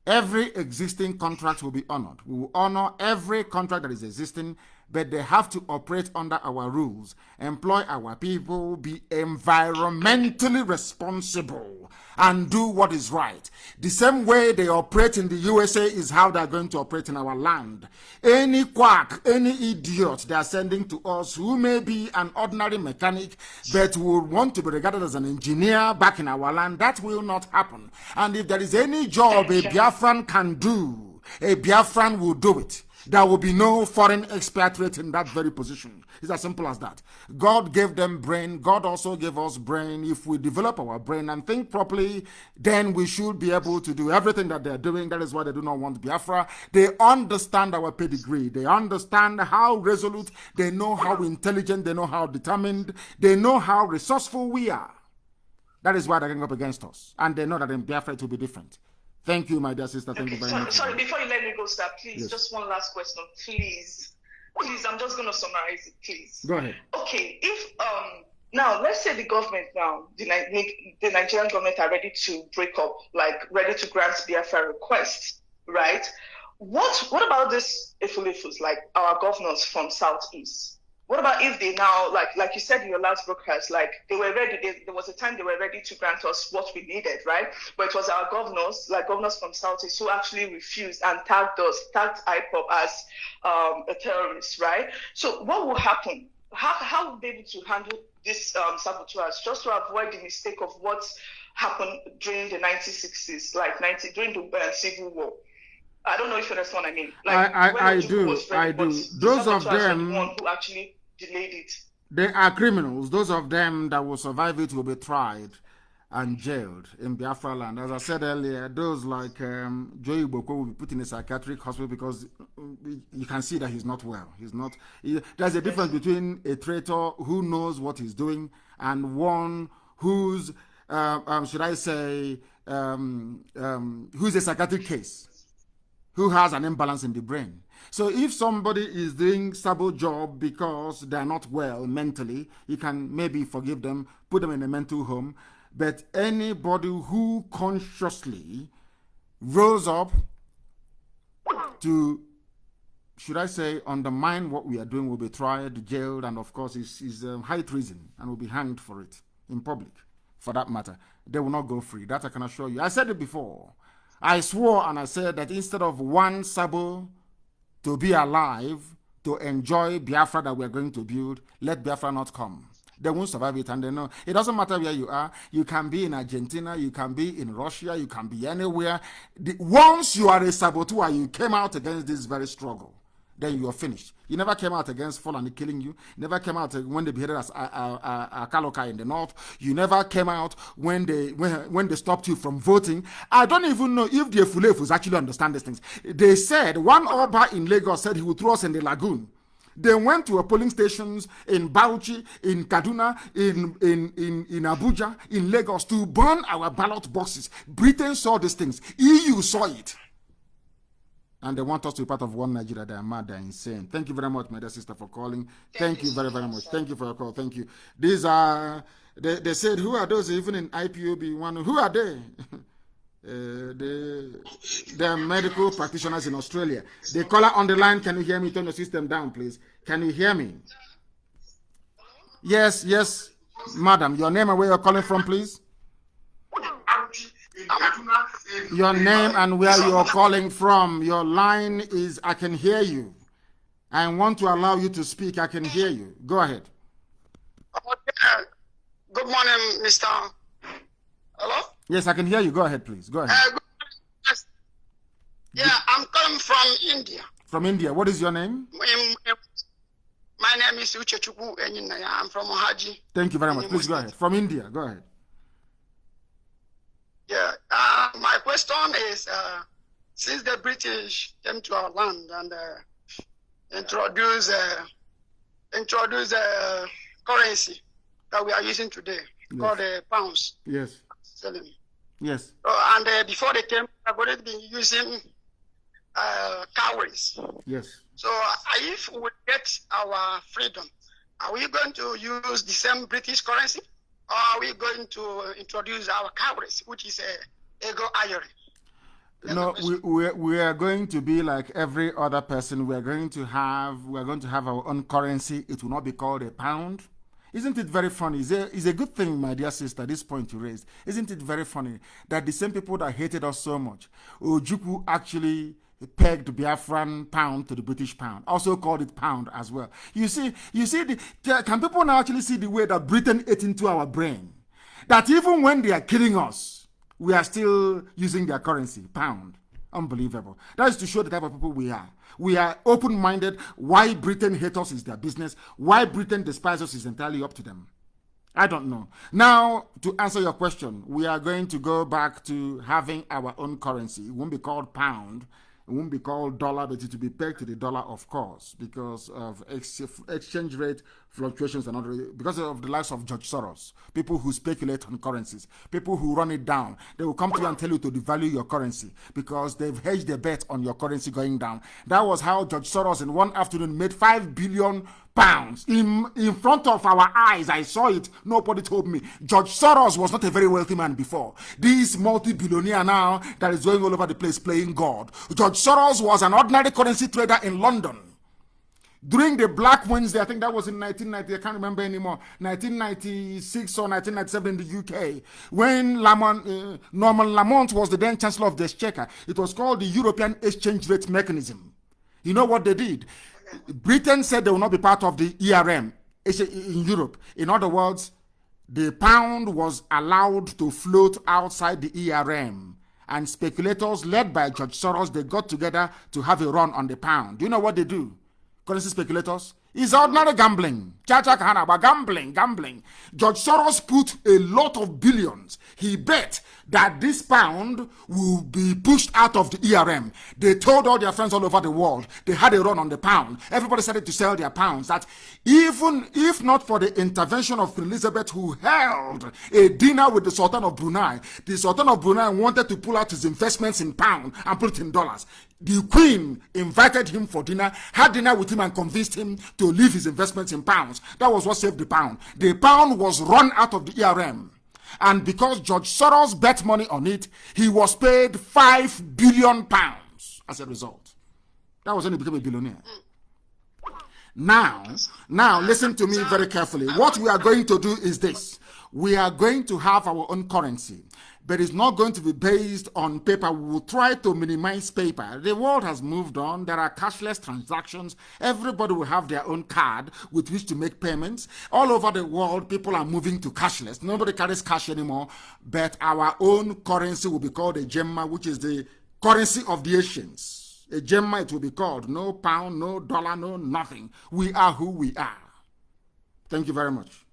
every existing contract will be honored. We will honor every contract that is existing, but they have to operate under our rules, employ our people, be environmentally responsible, and do what is right. The same way they operate in the USA is how they're going to operate in our land. Any quack, any idiot they are sending to us who may be an ordinary mechanic but will want to be regarded as an engineer back in our land, that will not happen. And if there is any job a Biafran can do, a Biafran will do it. There will be no foreign expatriate in that very position. It's as simple as that. God gave them brain. God also gave us brain. If we develop our brain and think properly, then we should be able to do everything that they're doing. That is why they do not want Biafra. They understand our pedigree. They understand how resolute. They know how intelligent. They know how determined. They know how resourceful we are. That is why they're going up against us. And they know that in Biafra it will be different. Thank you, my dear sister. Thank you very much. Sorry, before you let me go, sir, please, yes. Just one last question, please. Please, I'm just going to summarize it, please. Go ahead. Okay, if now let's say the government now, the Nigerian government are ready to break up, like ready to grant Biafra requests, right? What about this Ifulifus, like our governors from Southeast? What about if they now, like you said in your last broadcast, like they were ready, there was a time they were ready to grant us what we needed, right? But it was our governors, like governors from Southeast, who actually refused and tagged IPOP as a terrorist, right? So what will happen? How will they be able to handle this saboteurs, just to avoid the mistake of what happened during the 1960s, during the Civil War? I don't know if you understand what I mean. Like, I do. Those of them the one who actually delayed it. They are criminals. Those of them that will survive it will be tried and jailed in Biafra land. As I said earlier, those like Joey Boko will be put in a psychiatric hospital because you can see that he's not well. There's a difference between a traitor who knows what he's doing and one who's, should I say, who's a psychiatric case, who has an imbalance in the brain. So if somebody is doing sabo job because they're not well mentally, you can maybe forgive them, put them in a mental home. But anybody who consciously rose up to, should I say, undermine what we are doing will be tried, jailed, and of course is high treason and will be hanged for it in public, for that matter. They will not go free. That I can assure you. I said it before. I swore and I said that instead of one sabo to be alive, to enjoy Biafra that we're going to build, let Biafra not come. They won't survive it, and they know. It doesn't matter where you are. You can be in Argentina, you can be in Russia, you can be anywhere. Once you are a saboteur, you came out against this very struggle, then you are finished. You never came out against Fulani killing you. You never came out when they beheaded us Kalokai in the north. You never came out when they stopped you from voting. I don't even know if the Efulefus actually understand these things. They said, one Oba in Lagos said he would throw us in the lagoon. They went to polling stations in Bauchi, in Kaduna, in Abuja, in Lagos to burn our ballot boxes. Britain saw these things. EU saw it. And they want us to be part of one Nigeria. They are mad, they are insane. Thank you very much, my dear sister, for calling. Thank you very, very much. Thank you for your call. Thank you. These are, they said, who are those even in IPOB? Who are they? They are medical practitioners in Australia. The caller on the line, can you hear me? Turn the system down, please. Can you hear me? Yes, yes, madam. Your name and where you're calling from, please? Your name and where you're calling from. Your line is, I can hear you. I want to allow you to speak. I can hear you. Go ahead. Good morning, Mr. Hello? Yes, I can hear you. Go ahead, please. Go ahead. Yeah, I'm calling from India. From India. What is your name? My name is Uchechukwu Enyinaya. I'm from Haji. Thank you very much. Please go ahead. From India. Go ahead. Yeah. My question is, since the British came to our land and introduced currency that we are using today, yes, called the pounds. Yes. Selling. Yes. And before they came, I've already been using cowries. Yes. So if we get our freedom, Are we going to use the same British currency? Or are we going to introduce our currency, which is a ego iron? No, we are going to be like every other person. We are going to have our own currency. It will not be called a pound. Isn't it very funny? It's a good thing, my dear sister, this point you raised. Isn't it very funny that the same people that hated us so much, Ojukwu actually pegged Biafran pound to the British pound, also called it pound as well. You see, can people now actually see the way that Britain ate into our brain? That even when they are killing us, we are still using their currency, pound. Unbelievable. That is to show the type of people we are. We are open-minded. Why Britain hates us is their business. Why Britain despises us is entirely up to them. I don't know. Now, to answer your question, we are going to go back to having our own currency. It won't be called pound. It won't be called dollar, but it will be pegged to the dollar, of course, because of exchange rate fluctuations and other, because of the likes of George Soros, people who speculate on currencies, people who run it down. They will come to you and tell you to devalue your currency because they've hedged their bet on your currency going down. That was how George Soros in one afternoon made £5 billion in front of our eyes. I saw it. Nobody told me. George Soros was not a very wealthy man before. This multi-billionaire now that is going all over the place playing God. George Soros was an ordinary currency trader in London. During the Black Wednesday, I think that was in 1990, I can't remember anymore, 1996 or 1997 in the UK, when Norman Lamont was the then Chancellor of the Exchequer. It was called the European Exchange Rate Mechanism. You know what they did? Britain said they will not be part of the ERM in Europe. In other words, the pound was allowed to float outside the ERM. And speculators led by George Soros, they got together to have a run on the pound. Do you know what they do? Currency speculators? It's ordinary gambling. Gambling. George Soros put a lot of billions. He bet that this pound will be pushed out of the ERM. They told all their friends all over the world. They had a run on the pound. Everybody started to sell their pounds. That even if not for the intervention of Queen Elizabeth, who held a dinner with the Sultan of Brunei, the Sultan of Brunei wanted to pull out his investments in pound and put it in dollars. The Queen invited him for dinner, had dinner with him and convinced him to leave his investments in pounds. That was what saved the pound. The pound was run out of the ERM. And because George Soros bet money on it, he was paid £5 billion as a result. That was when he became a billionaire. Now, listen to me very carefully. What we are going to do is this. We are going to have our own currency, but it's not going to be based on paper. We will try to minimize paper. The world has moved on. There are cashless transactions. Everybody will have their own card with which to make payments. All over the world, people are moving to cashless. Nobody carries cash anymore, but our own currency will be called a gemma, which is the currency of the Asians. A gemma, it will be called. No pound, no dollar, no nothing. We are who we are. Thank you very much.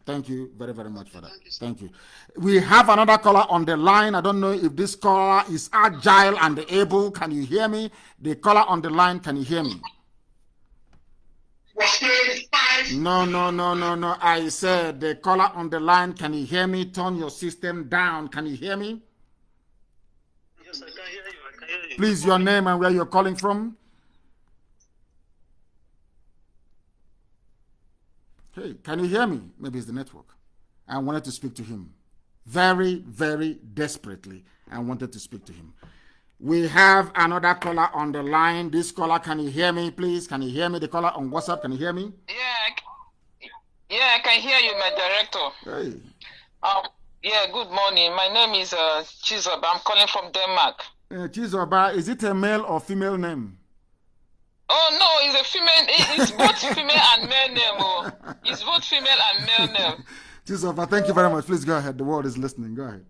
Thank you very, very much for that. Thank you. We have another caller on the line. I don't know if this caller is agile and able. Can you hear me? The caller on the line, can you hear me? No. I said the caller on the line, can you hear me? Turn your system down. Can you hear me? Yes, I can hear you. Please, your name and where you're calling from. Hey, can you hear me? Maybe it's the network. I wanted to speak to him. Very, very desperately, I wanted to speak to him. We have another caller on the line. This caller, can you hear me, please? Can you hear me? The caller on WhatsApp, can you hear me? Yeah, I can hear you, my director. Hey. Good morning. My name is Chizoba. I'm calling from Denmark. Chizoba, is it a male or female name? Oh, no, it's a female. It's both female and male name. Oh. It's both female and male name. Chizoba, thank you very much. Please go ahead. The world is listening. Go ahead.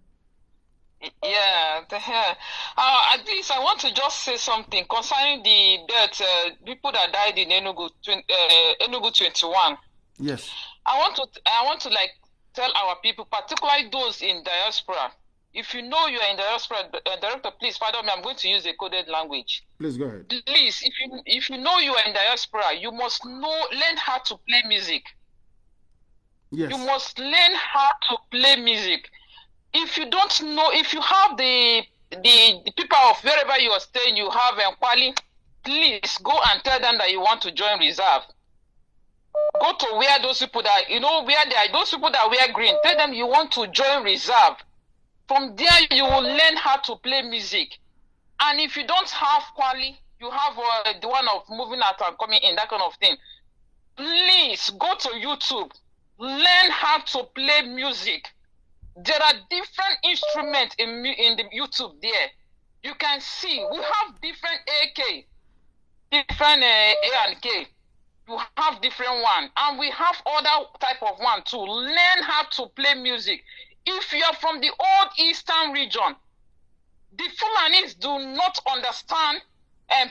Yeah. At least I want to just say something concerning the death, people that died in Enugu 21. Yes. I want to like tell our people, particularly those in diaspora. If you know you are in diaspora, director, please pardon me. I'm going to use a coded language. Please go ahead. Please, if you know you are in diaspora, you must learn how to play music. Yes. You must learn how to play music. If you don't know, if you have the people of wherever you are staying, you have Kwali, please go and tell them that you want to join reserve. go to where those people that, where they are, those people that wear green, tell them you want to join reserve. From there, you will learn how to play music. And if you don't have quali, you have the one of moving out and coming in, that kind of thing. Please go to YouTube. Learn how to play music. There are different instruments in the YouTube there. You can see we have different AK, different A and K. You have different one, and we have other type of one too. Learn how to play music. If you are from the old Eastern region, the Fulanis do not understand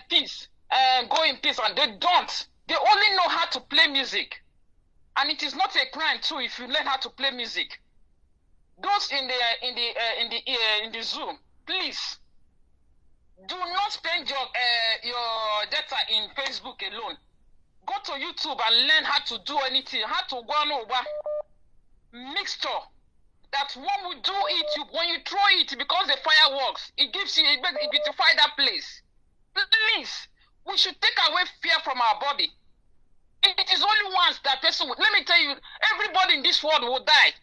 peace and go in peace, and they don't. They only know how to play music, and it is not a crime too if you learn how to play music. Those in the Zoom, please do not spend your data in Facebook alone. Go to YouTube and learn how to do anything. How to go over mixture. That when we do it, when you throw it, because the fireworks, it gives you, it beautify that place. Please, we should take away fear from our body. It is only once that person will, let me tell you, everybody in this world will die.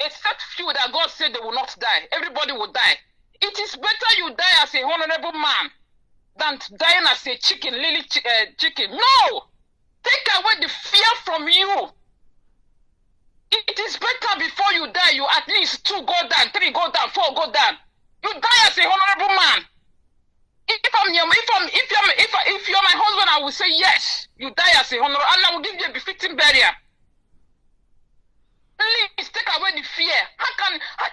Except few that God said they will not die. Everybody will die. It is better you die as a honorable man than dying as a chicken, chicken. No! Take away the fear from you. It is better before you die, you at least 2 go down, 3 go down, 4 go down. You die as a honorable man. If you're my husband, I will say yes. You die as a honorable, and I will give you a befitting burial. Please take away the fear. How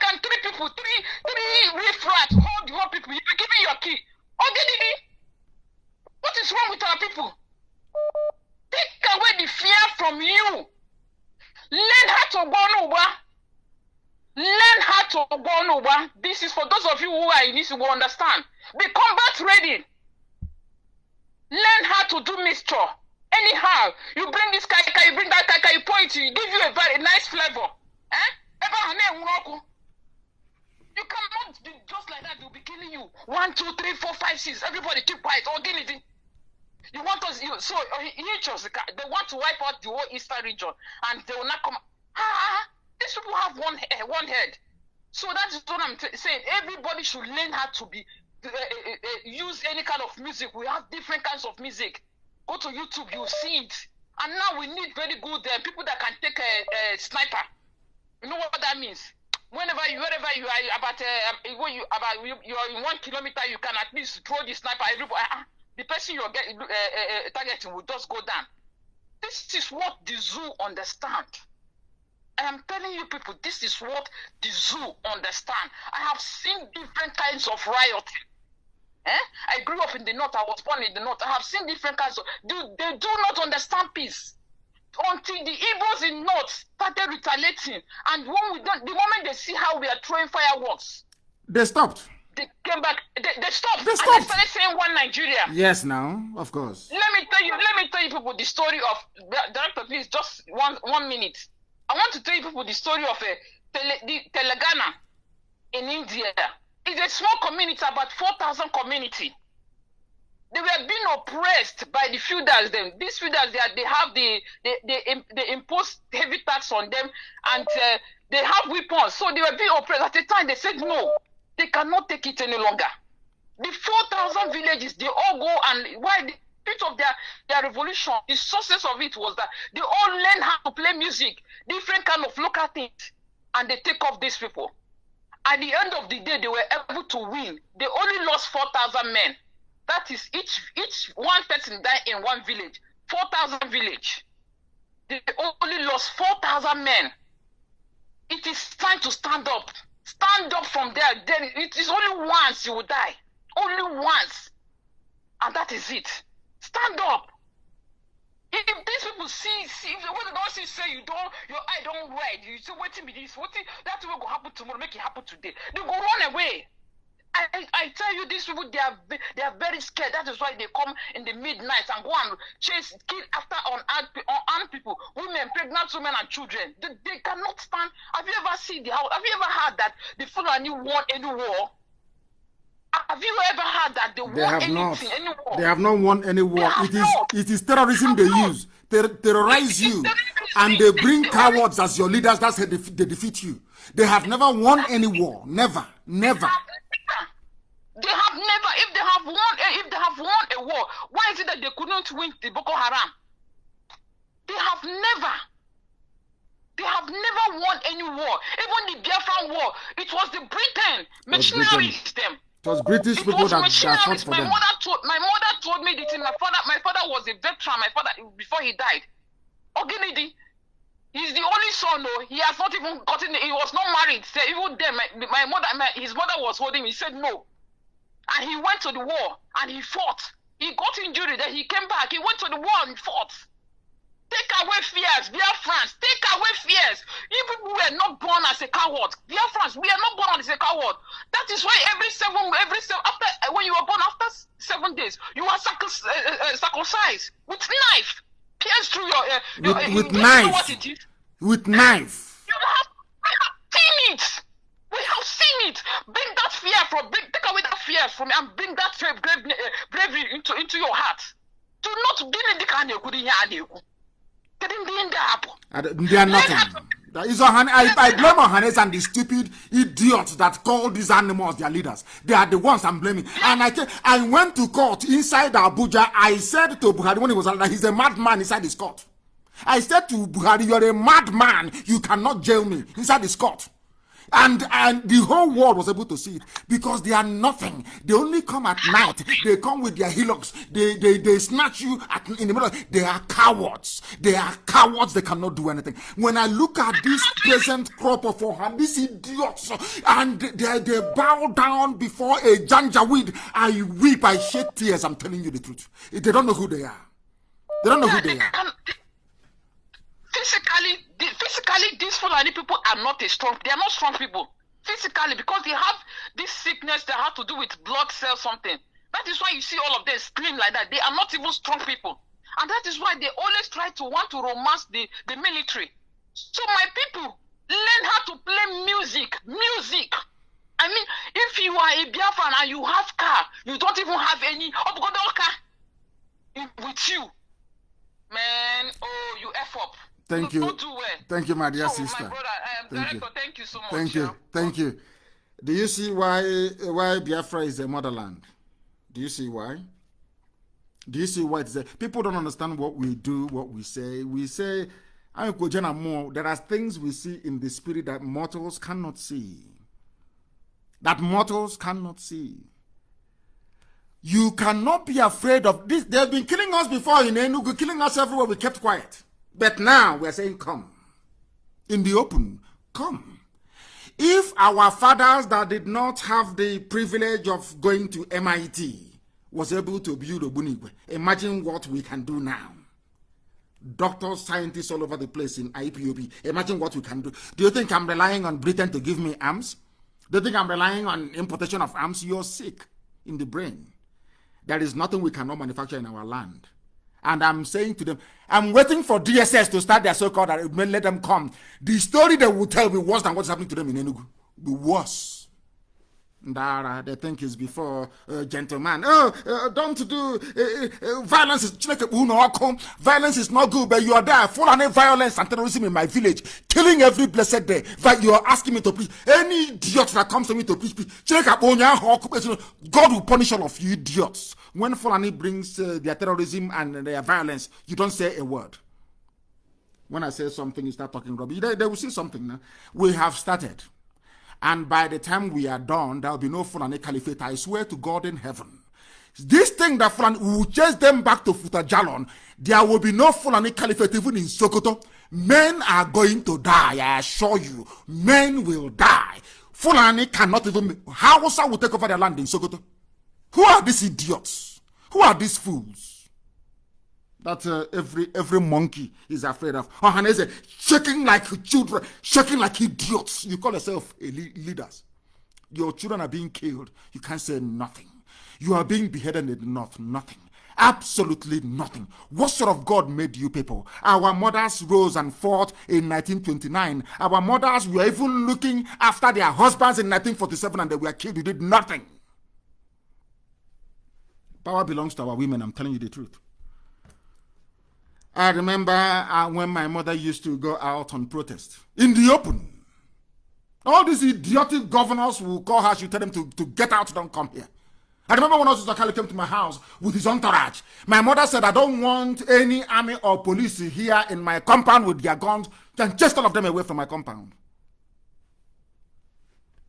can 3 people, 3 riffraff hold the whole people? You're giving your key. What is wrong with our people? Take away the fear from you. Learn how to go over. Learn how to go over. This is for those of you who are in this, who will understand. Be combat ready. Learn how to do mixture. Anyhow, you bring this kaka, you bring that kaka, you point, you give you a very nice flavor. You cannot be just like that, they'll be killing you. 1, 2, 3, 4, 5, 6. Everybody keep quiet. You want us, they want to wipe out the whole Eastern region, and they will not come. These people have one head. So that is what I'm saying. Everybody should learn how to be use any kind of music. We have different kinds of music. Go to YouTube, you see it. And now we need very good people that can take a sniper. You know what that means? Wherever you are, you are in 1 kilometer, you can at least throw the sniper. Everybody, the person you are targeting will just go down. This is what the zoo understand. I am telling you people, this is what the zoo understand. I have seen different kinds of rioting. I grew up in the north. I was born in the north. I have seen different kinds of. They do not understand peace until the Igbos in north started retaliating. And when the moment they see how we are throwing fireworks, they stopped. They came back. They stopped. They stopped. And they started saying one Nigeria. Yes, now of course. Let me tell you people the story of director. Please, just 1 minute. I want to tell you people the story of the Telangana in India. It's a small community, about 4,000 community. They were being oppressed by the feudals. These feudals, they impose heavy tax on them, and they have weapons. So they were being oppressed. At the time, they said no, they cannot take it any longer. The 4,000 villages, they all go, and why the bit of their revolution, the sources of it was that they all learned how to play music, different kind of local things, and they take off these people. At the end of the day, they were able to win. They only lost 4,000 men. That is each one person died in one village. 4,000 village. They only lost 4,000 men. It is time to stand up. Stand up from there. Then it is only once you will die. Only once. And that is it. Stand up. If these people see, if they don't say your eye don't red, you say, waiting me this, that's what will happen tomorrow, make it happen today. They go run away. I tell you, these people, they are very scared. That is why they come in the midnight and go and kill after unarmed people, women, pregnant women and children. They cannot stand. Have you ever seen the house? Have you ever heard that the Fulani won any war? Have you ever heard that they won anything, any war? They have not won any war. It is terrorism they use. terrorize you, and they bring cowards as your leaders. That's how they defeat you. They have never won any war. Never. They have never. If they have won a war, why is it that they couldn't win the Boko Haram? They have never won any war. Even the Biafran war, it was the Britain machineries them. It was British people that fought for them. My mother told me this. My father was a veteran. My father, before he died, Oginidi, he's the only son. No, he has not even gotten. He was not married. So even then, his mother was holding him. He said no, and he went to the war and he fought. He got injured. Then he came back. He went to the war and fought. Take away fears, Biafrans. Take away fears. You people were not born as a coward. Biafrans, we are not born as a coward. That is why every seven after when you were born after 7 days, you are circumcised with knife, pierced through your with knife. With knife. We have seen it. We have seen it. Bring that fear take away that fear from me and bring that bravery into your heart. Do not be in the they are nothing. I blame Ohanes and the stupid idiots that call these animals their leaders. They are the ones I'm blaming. And I went to court inside Abuja. I said to Buhari when he was alive, he's a madman inside his court. I said to Buhari, you're a madman. You cannot jail me inside his court. And the whole world was able to see it because they are nothing. They only come at night. They come with their hillocks. They snatch you in the middle. They are cowards. They are cowards. They cannot do anything. When I look at this present crop of these idiots, and they bow down before a janjaweed, I weep. I shed tears. I'm telling you the truth. They don't know who they are. They don't know who they are. Physically, these Fulani people are not they are not strong people. Physically, because they have this sickness that have to do with blood cells, something. That is why you see all of them scream like that. They are not even strong people. And that is why they always want to romance the military. So my people, learn how to play music. Music. I mean, if you are a Biafran and you have car, you don't even have any car with you. Man, you F up. Thank you. Thank you, my dear sister. My brother, Director, thank you so much. Thank you. Do you see why Biafra is a motherland? Do you see why? Do you see why it's there? People don't understand what we do, what we say. We say, there are things we see in the spirit that mortals cannot see. That mortals cannot see. You cannot be afraid of this. They have been killing us before in Enugu, killing us everywhere. We kept quiet. But now we are saying, come. In the open, come. If our fathers that did not have the privilege of going to MIT was able to build Obunigwe, imagine what we can do now. Doctors, scientists all over the place in IPOB, imagine what we can do. Do you think I'm relying on Britain to give me arms? Do you think I'm relying on importation of arms? You're sick in the brain. There is nothing we cannot manufacture in our land. And I'm saying to them, I'm waiting for DSS to start their so-called, let them come. The story they will tell will be worse than what's happening to them in Enugu. Be worse. They think it's before gentleman. Don't do violence. Violence is not good, but you are there. Full on violence and terrorism in my village, killing every blessed day. But you are asking me to preach. Any idiot that comes to me to preach, God will punish all of you idiots. When Fulani brings their terrorism and their violence, you don't say a word. When I say something, you start talking rubbish. They will see something now. We have started. And by the time we are done, there will be no Fulani Caliphate. I swear to God in heaven. This thing that Fulani will chase them back to Futajalon, there will be no Fulani Caliphate even in Sokoto. Men are going to die, I assure you. Men will die. Fulani cannot even... Hausa will take over their land in Sokoto. Who are these idiots? Who are these fools? That every monkey is afraid of. Ohanese shaking like children, shaking like idiots. You call yourself leaders. Your children are being killed. You can't say nothing. You are being beheaded in the north. Nothing. Absolutely nothing. What sort of God made you people? Our mothers rose and fought in 1929. Our mothers were even looking after their husbands in 1947 and they were killed. You did nothing. Power belongs to our women. I'm telling you the truth. I remember when my mother used to go out on protest in the open. All these idiotic governors will call her, she tell them to get out, don't come here. I remember when Osakali came to my house with his entourage. My mother said, I don't want any army or police here in my compound with their guns. Then chase all of them away from my compound.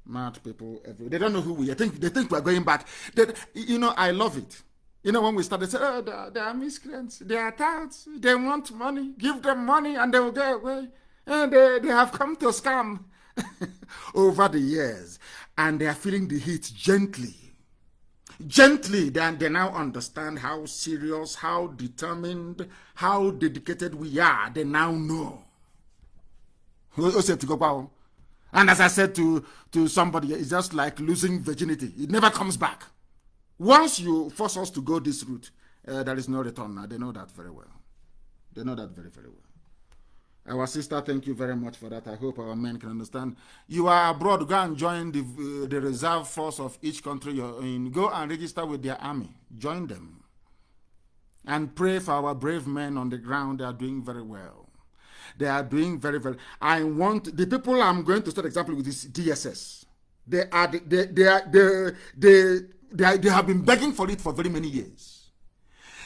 Mad people everywhere. They don't know who we are. They think we're going back. I love it. When we started, they say, oh, they are miscreants. They are touts. They want money. Give them money and they will go away. And they have come to scam over the years. And they are feeling the heat gently. Gently, they now understand how serious, how determined, how dedicated we are. They now know. And as I said to somebody, it's just like losing virginity. It never comes back. Once you force us to go this route, there is no return now. They know that very well. They know that very, very well. Our sister, thank you very much for that. I hope our men can understand. You are abroad, go and join the reserve force of each country you're in. Go and register with their army. Join them. And pray for our brave men on the ground. They are doing very well. They are doing very, very. I want the people I'm going to start example with this DSS. They have been begging for it for very many years.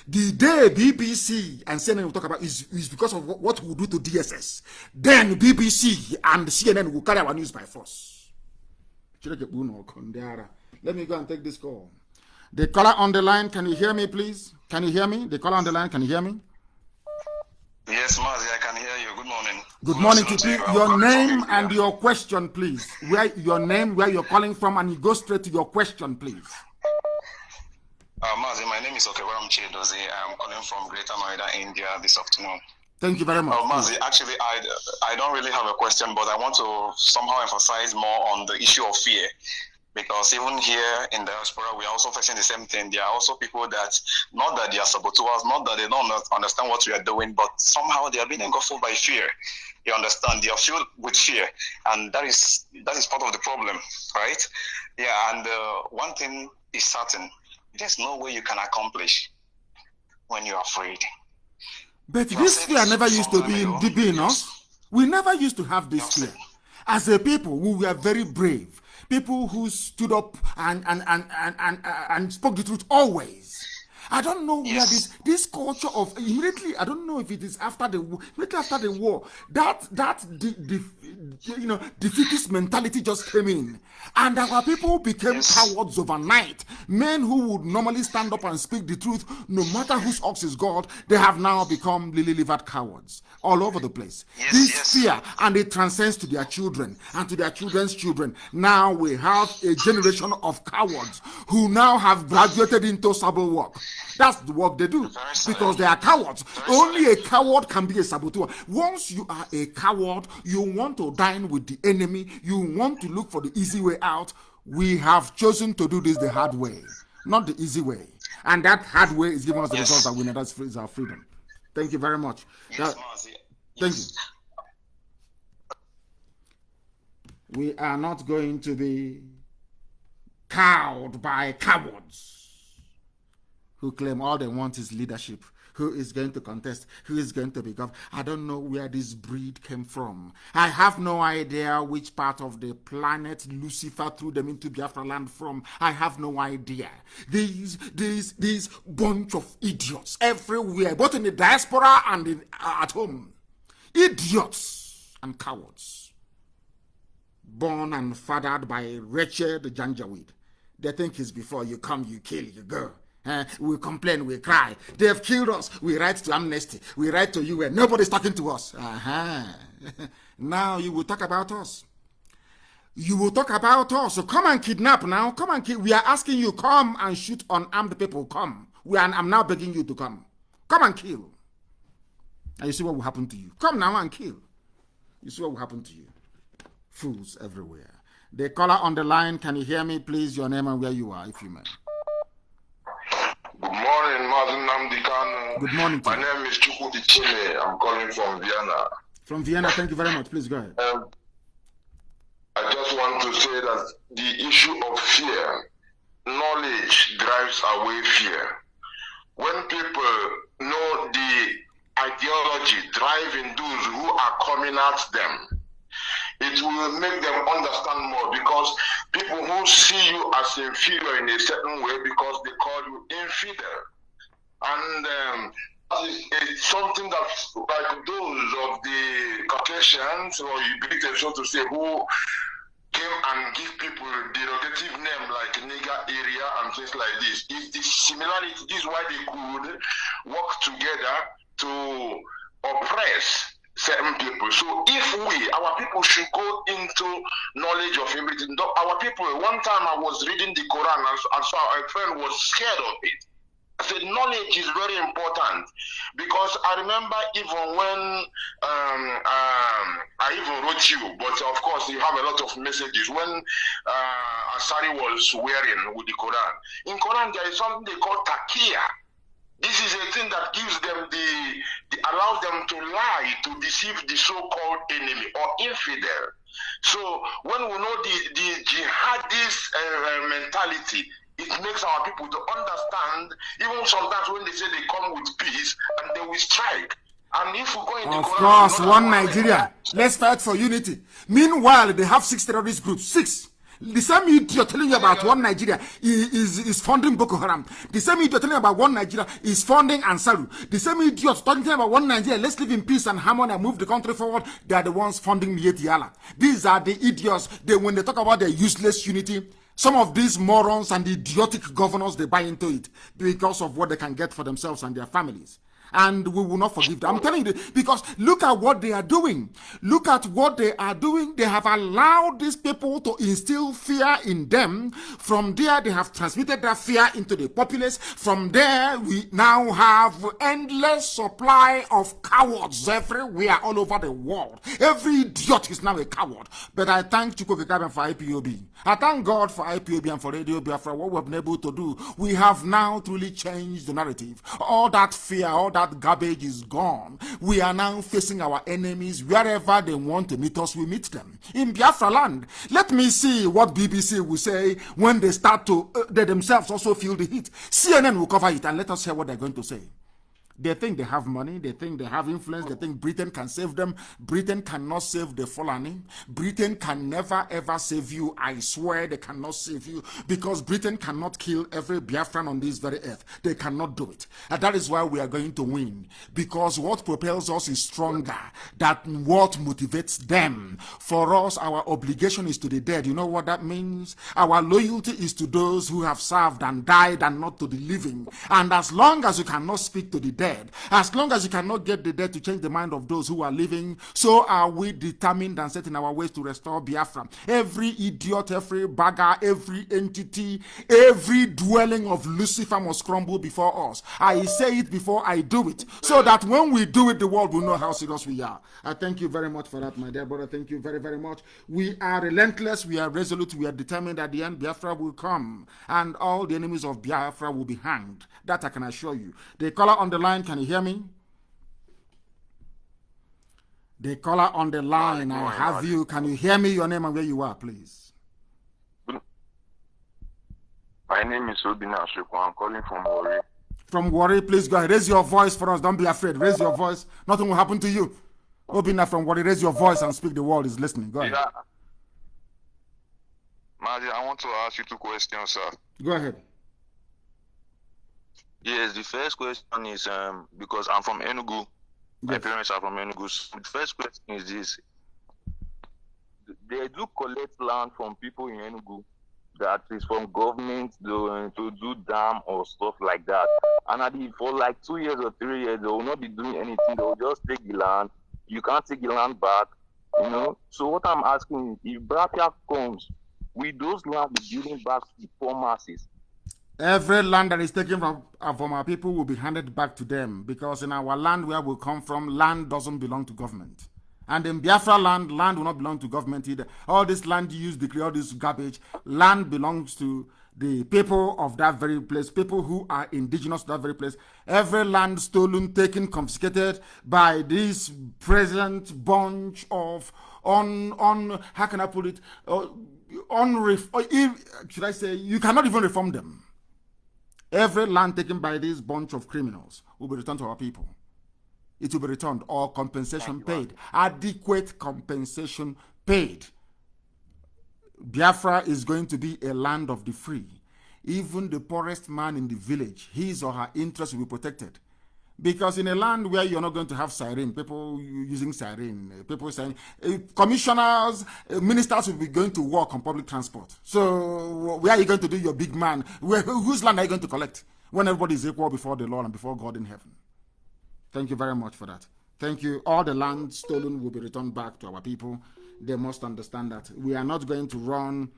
The day BBC and CNN will talk about is because of what we do to DSS. Then BBC and CNN will carry our news by force. Let me go and take this call. The caller on the line, can you hear me, please? Can you hear me? The caller on the line, can you hear me? Yes, Mazi, I can hear you. Good morning. Good morning to you. Your name and your question, please. Your name, where you're calling from, and you go straight to your question, please. Mazi, my name is Okewaram Chedozi. I'm calling from Greater Noida, India this afternoon. Thank you very much. Mazi, actually, I don't really have a question, but I want to somehow emphasize more on the issue of fear. Because even here in the diaspora, we are also facing the same thing. There are also people that, not that they are saboteurs, not that they don't understand what we are doing, but somehow they are being engulfed by fear. You understand? They are filled with fear. And that is part of the problem, right? Yeah, and one thing is certain. There's no way you can accomplish when you're afraid. But this fear never used to be in us. We never used to have this fear. As a people, we were very brave. People who stood up and spoke the truth always. I don't know where this culture of immediately. I don't know if it is after the war. That defeatist mentality just came in, and our people became cowards overnight. Men who would normally stand up and speak the truth, no matter whose ox is God, they have now become lily-livered cowards all over the place. Fear, and it transcends to their children and to their children's children. Now we have a generation of cowards who now have graduated into sabo work. That's the work they do because they are cowards. Only a coward can be a saboteur. Once you are a coward, you want to dine with the enemy. You want to look for the easy way out. We have chosen to do this the hard way, not the easy way. And that hard way is giving us the result that we need. That's our freedom. Thank you very much. Thank you. We are not going to be cowed by cowards who claim all they want is leadership, who is going to contest, who is going to be governed. I don't know where this breed came from. I have no idea which part of the planet Lucifer threw them into Biafra land from. I have no idea. These bunch of idiots everywhere, both in the diaspora and at home. Idiots and cowards. Born and fathered by wretched Janjaweed. They think it's before you come, you kill, you go. We complain, we cry. They have killed us. We write to Amnesty. We write to UN. Nobody's talking to us. Now you will talk about us. You will talk about us. So come and kidnap now. Come and kill. We are asking you, come and shoot unarmed people. Come. I'm now begging you to come. Come and kill. And you see what will happen to you. Come now and kill. You see what will happen to you. Fools everywhere. The caller on the line, can you hear me, please? Your name and where you are, if you may. Good morning, Mazi Nnamdi Kanu. Good morning. My name is Chukwudi Chile. I'm calling from Vienna. From Vienna, thank you very much. Please go ahead. I just want to say that the issue of fear, knowledge drives away fear. When people know the ideology driving those who are coming at them. It will make them understand more, because people who see you as inferior in a certain way because they call you infidel. And it's something that, like those of the Caucasians or Ubiquitous, so to say, who came and give people derogative name like nigger area and things like this. It's the similarity. This is why they could work together to oppress certain people. So if our people should go into knowledge of everything. Our people, one time I was reading the Quran and so a friend was scared of it. I said knowledge is very important, because I remember even when I even wrote you, but of course you have a lot of messages when Asari was wearing with the Quran. In Quran there is something they call taqiyya. This is a thing that gives them allows them to lie, to deceive the so-called enemy or infidel. So when we know the jihadist mentality, it makes our people to understand, even sometimes when they say they come with peace and they will strike. And if we go in of course, one Nigeria. Let's fight for unity. Meanwhile, they have 6 terrorist groups. 6. The same idiot telling you about one Nigeria is funding Boko Haram. The same idiot telling you about one Nigeria is funding Ansaru. The same idiot talking about one Nigeria, let's live in peace and harmony and move the country forward. They are the ones funding Yetiala. These are the idiots. When they talk about their useless unity, some of these morons and idiotic governors, they buy into it because of what they can get for themselves and their families. And we will not forgive them. I'm telling you, because look at what they are doing. Look at what they are doing. They have allowed these people to instill fear in them. From there, they have transmitted that fear into the populace. From there, we now have endless supply of cowards everywhere, all over the world. Every idiot is now a coward. But I thank Chukwuka Kaben for IPOB. I thank God for IPOB and for Radio Biafra. What we've been able to do, we have now truly changed the narrative. All that fear, all that garbage is gone. We are now facing our enemies. Wherever they want to meet us, we meet them. In Biafra land, let me see what BBC will say when they start to, they themselves also feel the heat. CNN will cover it and let us hear what they're going to say. They think they have money, they think they have influence, they think Britain can save them. Britain cannot save the Fulani. Britain can never ever save you. I swear they cannot save you, because Britain cannot kill every Biafran on this very earth. They cannot do it. And that is why we are going to win, because what propels us is stronger than what motivates them. For us, our obligation is to the dead. You know what that means? Our loyalty is to those who have served and died, and not to the living. And as long as you cannot speak to the dead, as long as you cannot get the dead to change the mind of those who are living, so are we determined and set in our ways to restore Biafra. Every idiot, every bagger, every entity, every dwelling of Lucifer must crumble before us. I say it before I do it, so that when we do it, the world will know how serious we are. I thank you very much for that, my dear brother. Thank you very, very much. We are relentless, we are resolute, we are determined. At the end, Biafra will come, and all the enemies of Biafra will be hanged. That I can assure you. The caller on the line, can you hear me? The caller on the line, I have you. Can you hear me? Your name and where you are, please. My name is Obina Ashiko. I'm calling from Warri. From Warri, please go ahead. Raise your voice for us. Don't be afraid. Raise your voice. Nothing will happen to you. Obina from Warri, raise your voice and speak. The world is listening. Go ahead. Yeah. Mazi, I want to ask you 2 questions, sir. Go ahead. Yes, the first question is because I'm from Enugu. Yes. My parents are from Enugu. So the first question is this. They do collect land from people in Enugu that is from government to do dam or stuff like that. And for like 2 years or 3 years, they will not be doing anything. They will just take the land. You can't take the land back, you know. So what I'm asking is, if Biafra comes, will those land be given back to the poor masses? Every land that is taken from our people will be handed back to them, because in our land where we come from, land doesn't belong to government. And in Biafra land, land will not belong to government either. All this land use, decree, all this garbage, land belongs to the people of that very place, people who are indigenous to that very place. Every land stolen, taken, confiscated by this present bunch of how can I put it, should I say, you cannot even reform them. Every land taken by this bunch of criminals will be returned to our people. it will be returned, or compensation paid. Adequate compensation paid. Biafra is going to be a land of the free. Even the poorest man in the village, his or her interests will be protected. Because in a land where you're not going to have siren, people using siren, people saying, commissioners, ministers will be going to work on public transport. So where are you going to do your big man? Whose land are you going to collect when everybody is equal before the Lord and before God in heaven? Thank you very much for that. Thank you. All the land stolen will be returned back to our people. They must understand that we are not going to run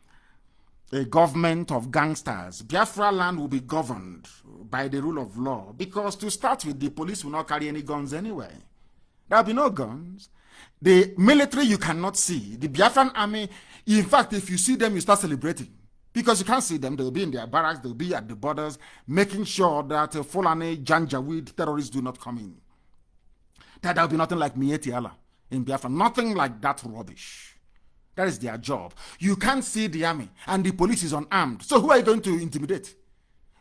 a government of gangsters. Biafra land will be governed by the rule of law, because to start with, the police will not carry any guns anyway. There will be no guns. The military you cannot see. The Biafran army, in fact, if you see them, you start celebrating. Because you can't see them. They'll be in their barracks, they'll be at the borders, making sure that Fulani, Janjaweed terrorists do not come in. That there will be nothing like Mieti Allah in Biafra. Nothing like that rubbish. That is their job. You can't see the army, and the police is unarmed. So who are you going to intimidate?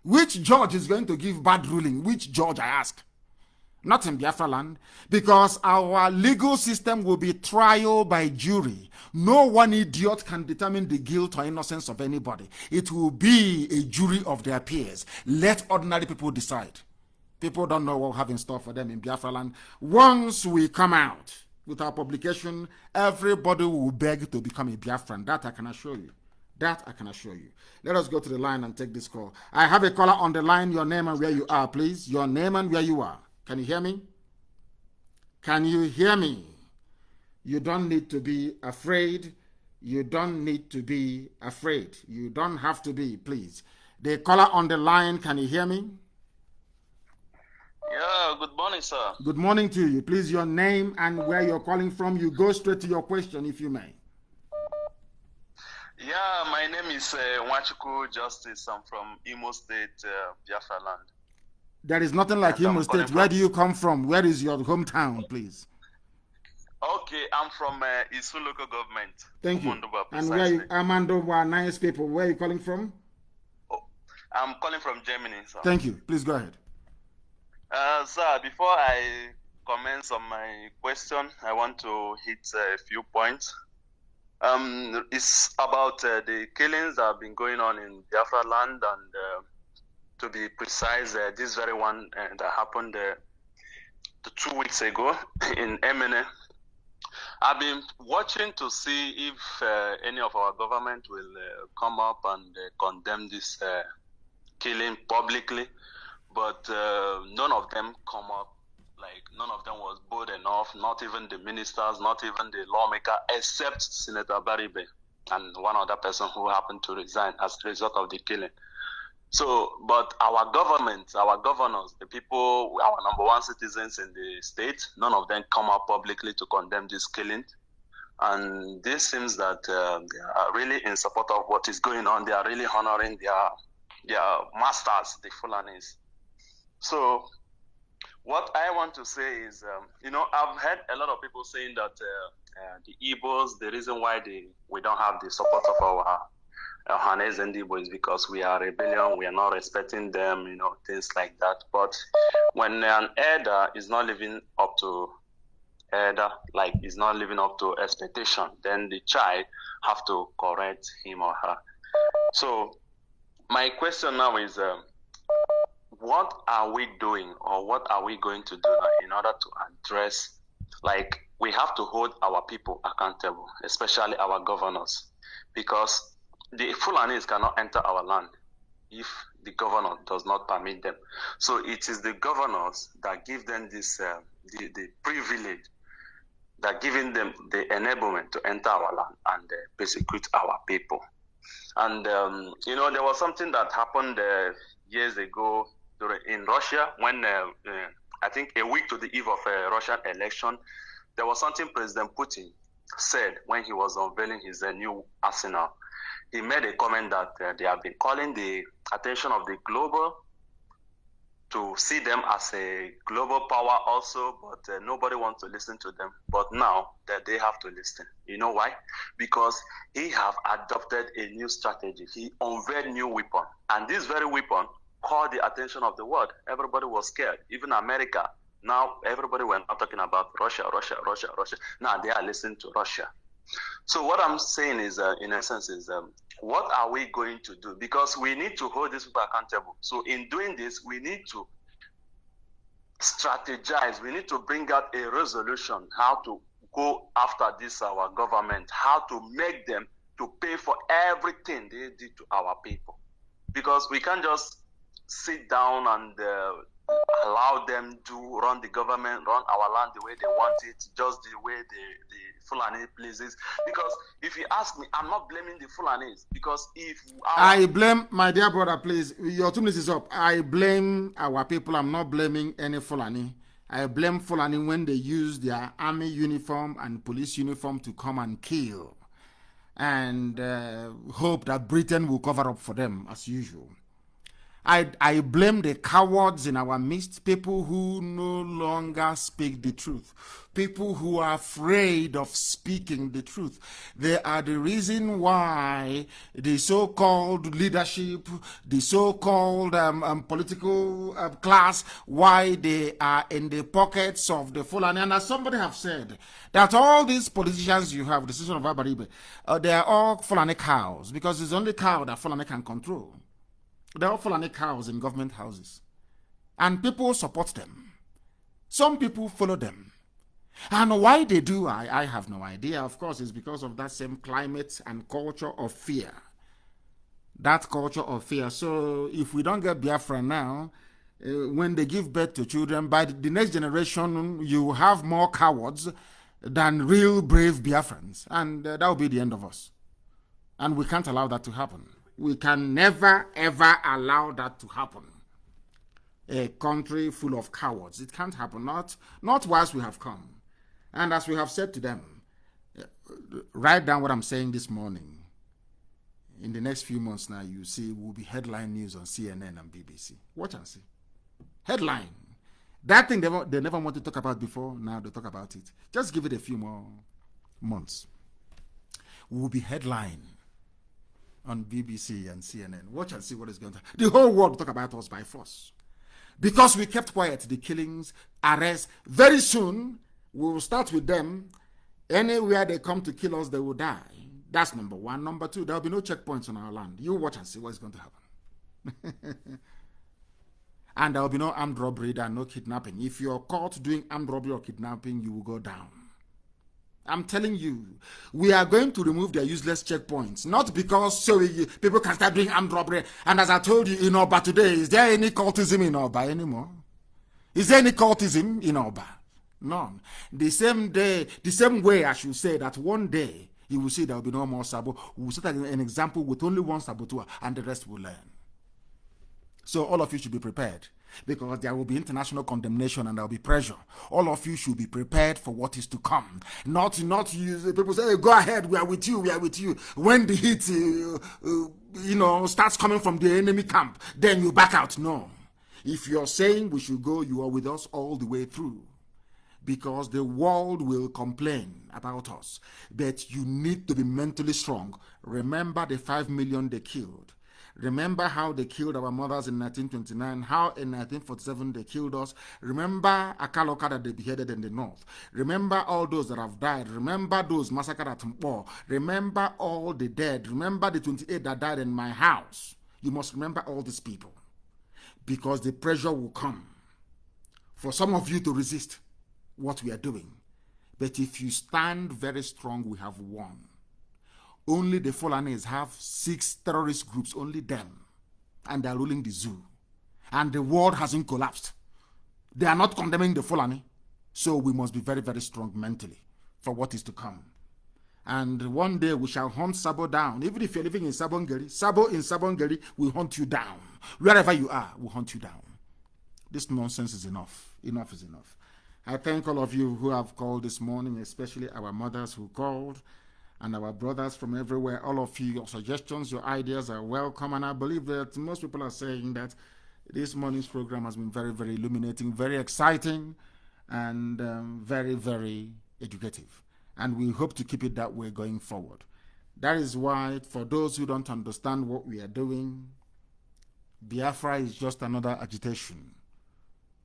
Which judge is going to give bad ruling? Which judge, I ask? Not in Biafra land, because our legal system will be trial by jury. No one idiot can determine the guilt or innocence of anybody. It will be a jury of their peers. Let ordinary people decide. People don't know what we have in store for them in Biafra land. Once we come out with our publication, everybody will beg to become a Biafran. That I can assure you. That I can assure you. Let us go to the line and take this call. I have a caller on the line. Your name and where you are, please. Your name and where you are. Can you hear me? Can you hear me? You don't need to be afraid. You don't need to be afraid. You don't have to be, please. The caller on the line, can you hear me? Yeah, good morning, sir. Good morning to you. Please, your name and where you're calling from. You go straight to your question, if you may. Yeah, my name is Nwachukwu Justice. I'm from Imo State, Biafra land. There is nothing like Imo State. Where do you come from? Where is your hometown, please? Okay, I'm from Isu local government. Thank you. And where you, Amandoba, nice people. Where are you calling from? Oh, I'm calling from Germany, sir. Thank you. Please go ahead. Sir, before I commence on my question, I want to hit a few points. It's about the killings that have been going on in Biafra land, and to be precise, this very one that happened 2 weeks ago in Emene. I've been watching to see if any of our government will come up and condemn this killing publicly. But none of them come up, like none of them was bold enough, not even the ministers, not even the lawmaker, except Senator Baribe and one other person who happened to resign as a result of the killing. So, but our government, our governors, the people, our number one citizens in the state, none of them come up publicly to condemn this killing. And this seems that they are really in support of what is going on. They are really honoring their masters, the Fulanis. So what I want to say is, I've heard a lot of people saying that the Igbos, the reason why we don't have the support of our Hanes and Igbo is because we are rebellion, we are not respecting them, things like that. But when an elder is not living up to is not living up to expectation, then the child have to correct him or her. So my question now is, what are we doing, or what are we going to do now in order to address, we have to hold our people accountable, especially our governors, because the Fulanis cannot enter our land if the governor does not permit them. So it is the governors that give them this, the privilege, that giving them the enablement to enter our land and persecute our people. And, there was something that happened years ago in Russia when, I think a week to the eve of a Russian election, there was something President Putin said when he was unveiling his new arsenal. He made a comment that they have been calling the attention of the global to see them as a global power also, but nobody wants to listen to them. But now that they have to listen. You know why? Because he have adopted a new strategy. He unveiled new weapon. And this very weapon called the attention of the world. Everybody was scared. Even America Now everybody were not talking about Russia. Now they are listening to Russia. So what I'm saying is, in essence, is what are we going to do? Because we need to hold these people accountable. So in doing this, we need to strategize. We need to bring out a resolution how to go after this our government, how to make them to pay for everything they did to our people. Because we can't just sit down and allow them to run the government, run our land the way they want it, just the way the Fulani pleases. Because if you ask me, I'm not blaming the Fulanis. Because if I blame, my dear brother, please, your 2 minutes is up. I blame our people. I'm not blaming any Fulani. I blame Fulani when they use their army uniform and police uniform to come and kill, and hope that Britain will cover up for them as usual. I blame the cowards in our midst, people who no longer speak the truth, people who are afraid of speaking the truth. They are the reason why the so-called leadership, the so-called political class, why they are in the pockets of the Fulani. And as somebody have said, that all these politicians you have, the citizen of Abaribe, they are all Fulani cows, because it's only cow that Fulani can control. They're all Fulani cows in government houses. And people support them. Some people follow them. And why they do, I have no idea. Of course, it's because of that same climate and culture of fear. That culture of fear. So if we don't get Biafra now, when they give birth to children, by the next generation, you have more cowards than real brave Biafrans. And that will be the end of us. And we can't allow that to happen. We can never, ever allow that to happen. A country full of cowards. It can't happen. Not whilst we have come. And as we have said to them, write down what I'm saying this morning. In the next few months now, you see, will be headline news on CNN and BBC. Watch and see. Headline. That thing they never wanted to talk about before, now they talk about it. Just give it a few more months. Will be headline on BBC and CNN. Watch and see what is going to happen. The whole world will talk about us by force. Because we kept quiet, the killings, arrests. Very soon, we will start with them. Anywhere they come to kill us, they will die. That's number one. Number two, there will be no checkpoints on our land. You watch and see what is going to happen. And there will be no armed robbery and no kidnapping. If you're caught doing armed robbery or kidnapping, you will go down. I'm telling you, we are going to remove their useless checkpoints. Not because people can start doing armed robbery. And as I told you, in Oba today, is there any cultism in Oba anymore? Is there any cultism in Oba? None. The same way I should say that one day, you will see there will be no more Sabo. We will set an example with only one saboteur and the rest will learn. So all of you should be prepared, because there will be international condemnation and there will be pressure. All of you should be prepared for what is to come. Not use people say, hey, go ahead, we are with you, we are with you. When the heat, starts coming from the enemy camp, then you back out. No. If you're saying we should go, you are with us all the way through. Because the world will complain about us. But you need to be mentally strong. Remember the 5 million they killed. Remember how they killed our mothers in 1929, how in 1947 they killed us. Remember Akaloka that they beheaded in the north. Remember all those that have died. Remember those massacred at Mpo. Remember all the dead. Remember the 28 that died in my house. You must remember all these people, because the pressure will come for some of you to resist what we are doing. But if you stand very strong, we have won. Only the Fulanis have 6 terrorist groups, only them. And they are ruling the zoo. And the world hasn't collapsed. They are not condemning the Fulani. So we must be very, very strong mentally for what is to come. And one day we shall hunt Sabo down. Even if you're living in Sabongeri, Sabo in Sabongeri will hunt you down. Wherever you are, will hunt you down. This nonsense is enough. Enough is enough. I thank all of you who have called this morning, especially our mothers who called, and our brothers from everywhere. All of you, your suggestions, your ideas are welcome. And I believe that most people are saying that this morning's program has been very, very illuminating, very exciting, and very, very educative. And we hope to keep it that way going forward. That is why, for those who don't understand what we are doing, Biafra is just another agitation.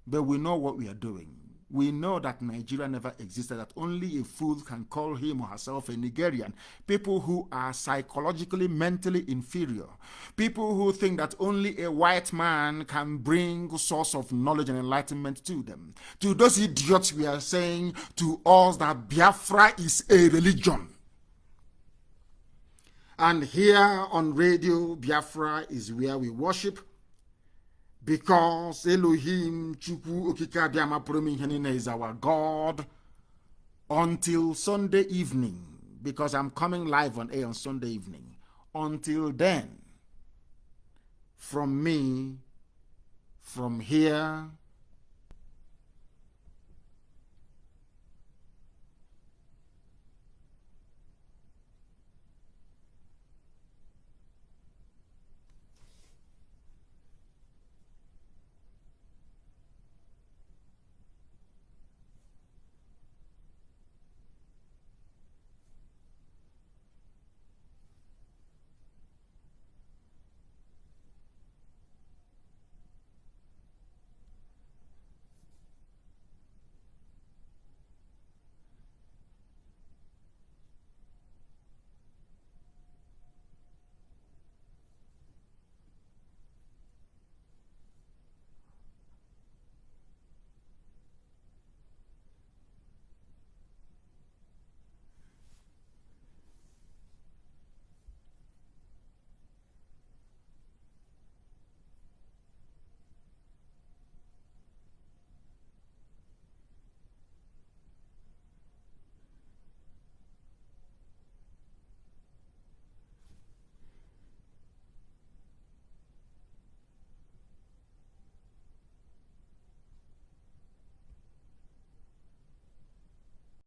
But we know what we are doing. We know that Nigeria never existed, that only a fool can call him or herself a Nigerian. People who are psychologically, mentally inferior. People who think that only a white man can bring a source of knowledge and enlightenment to them. To those idiots, we are saying to us that Biafra is a religion. And here on Radio Biafra is where we worship, because Elohim Chukwu Okike Abiyama Purumi is our God until Sunday evening, because I'm coming live on air on Sunday evening. Until then, from me, from here,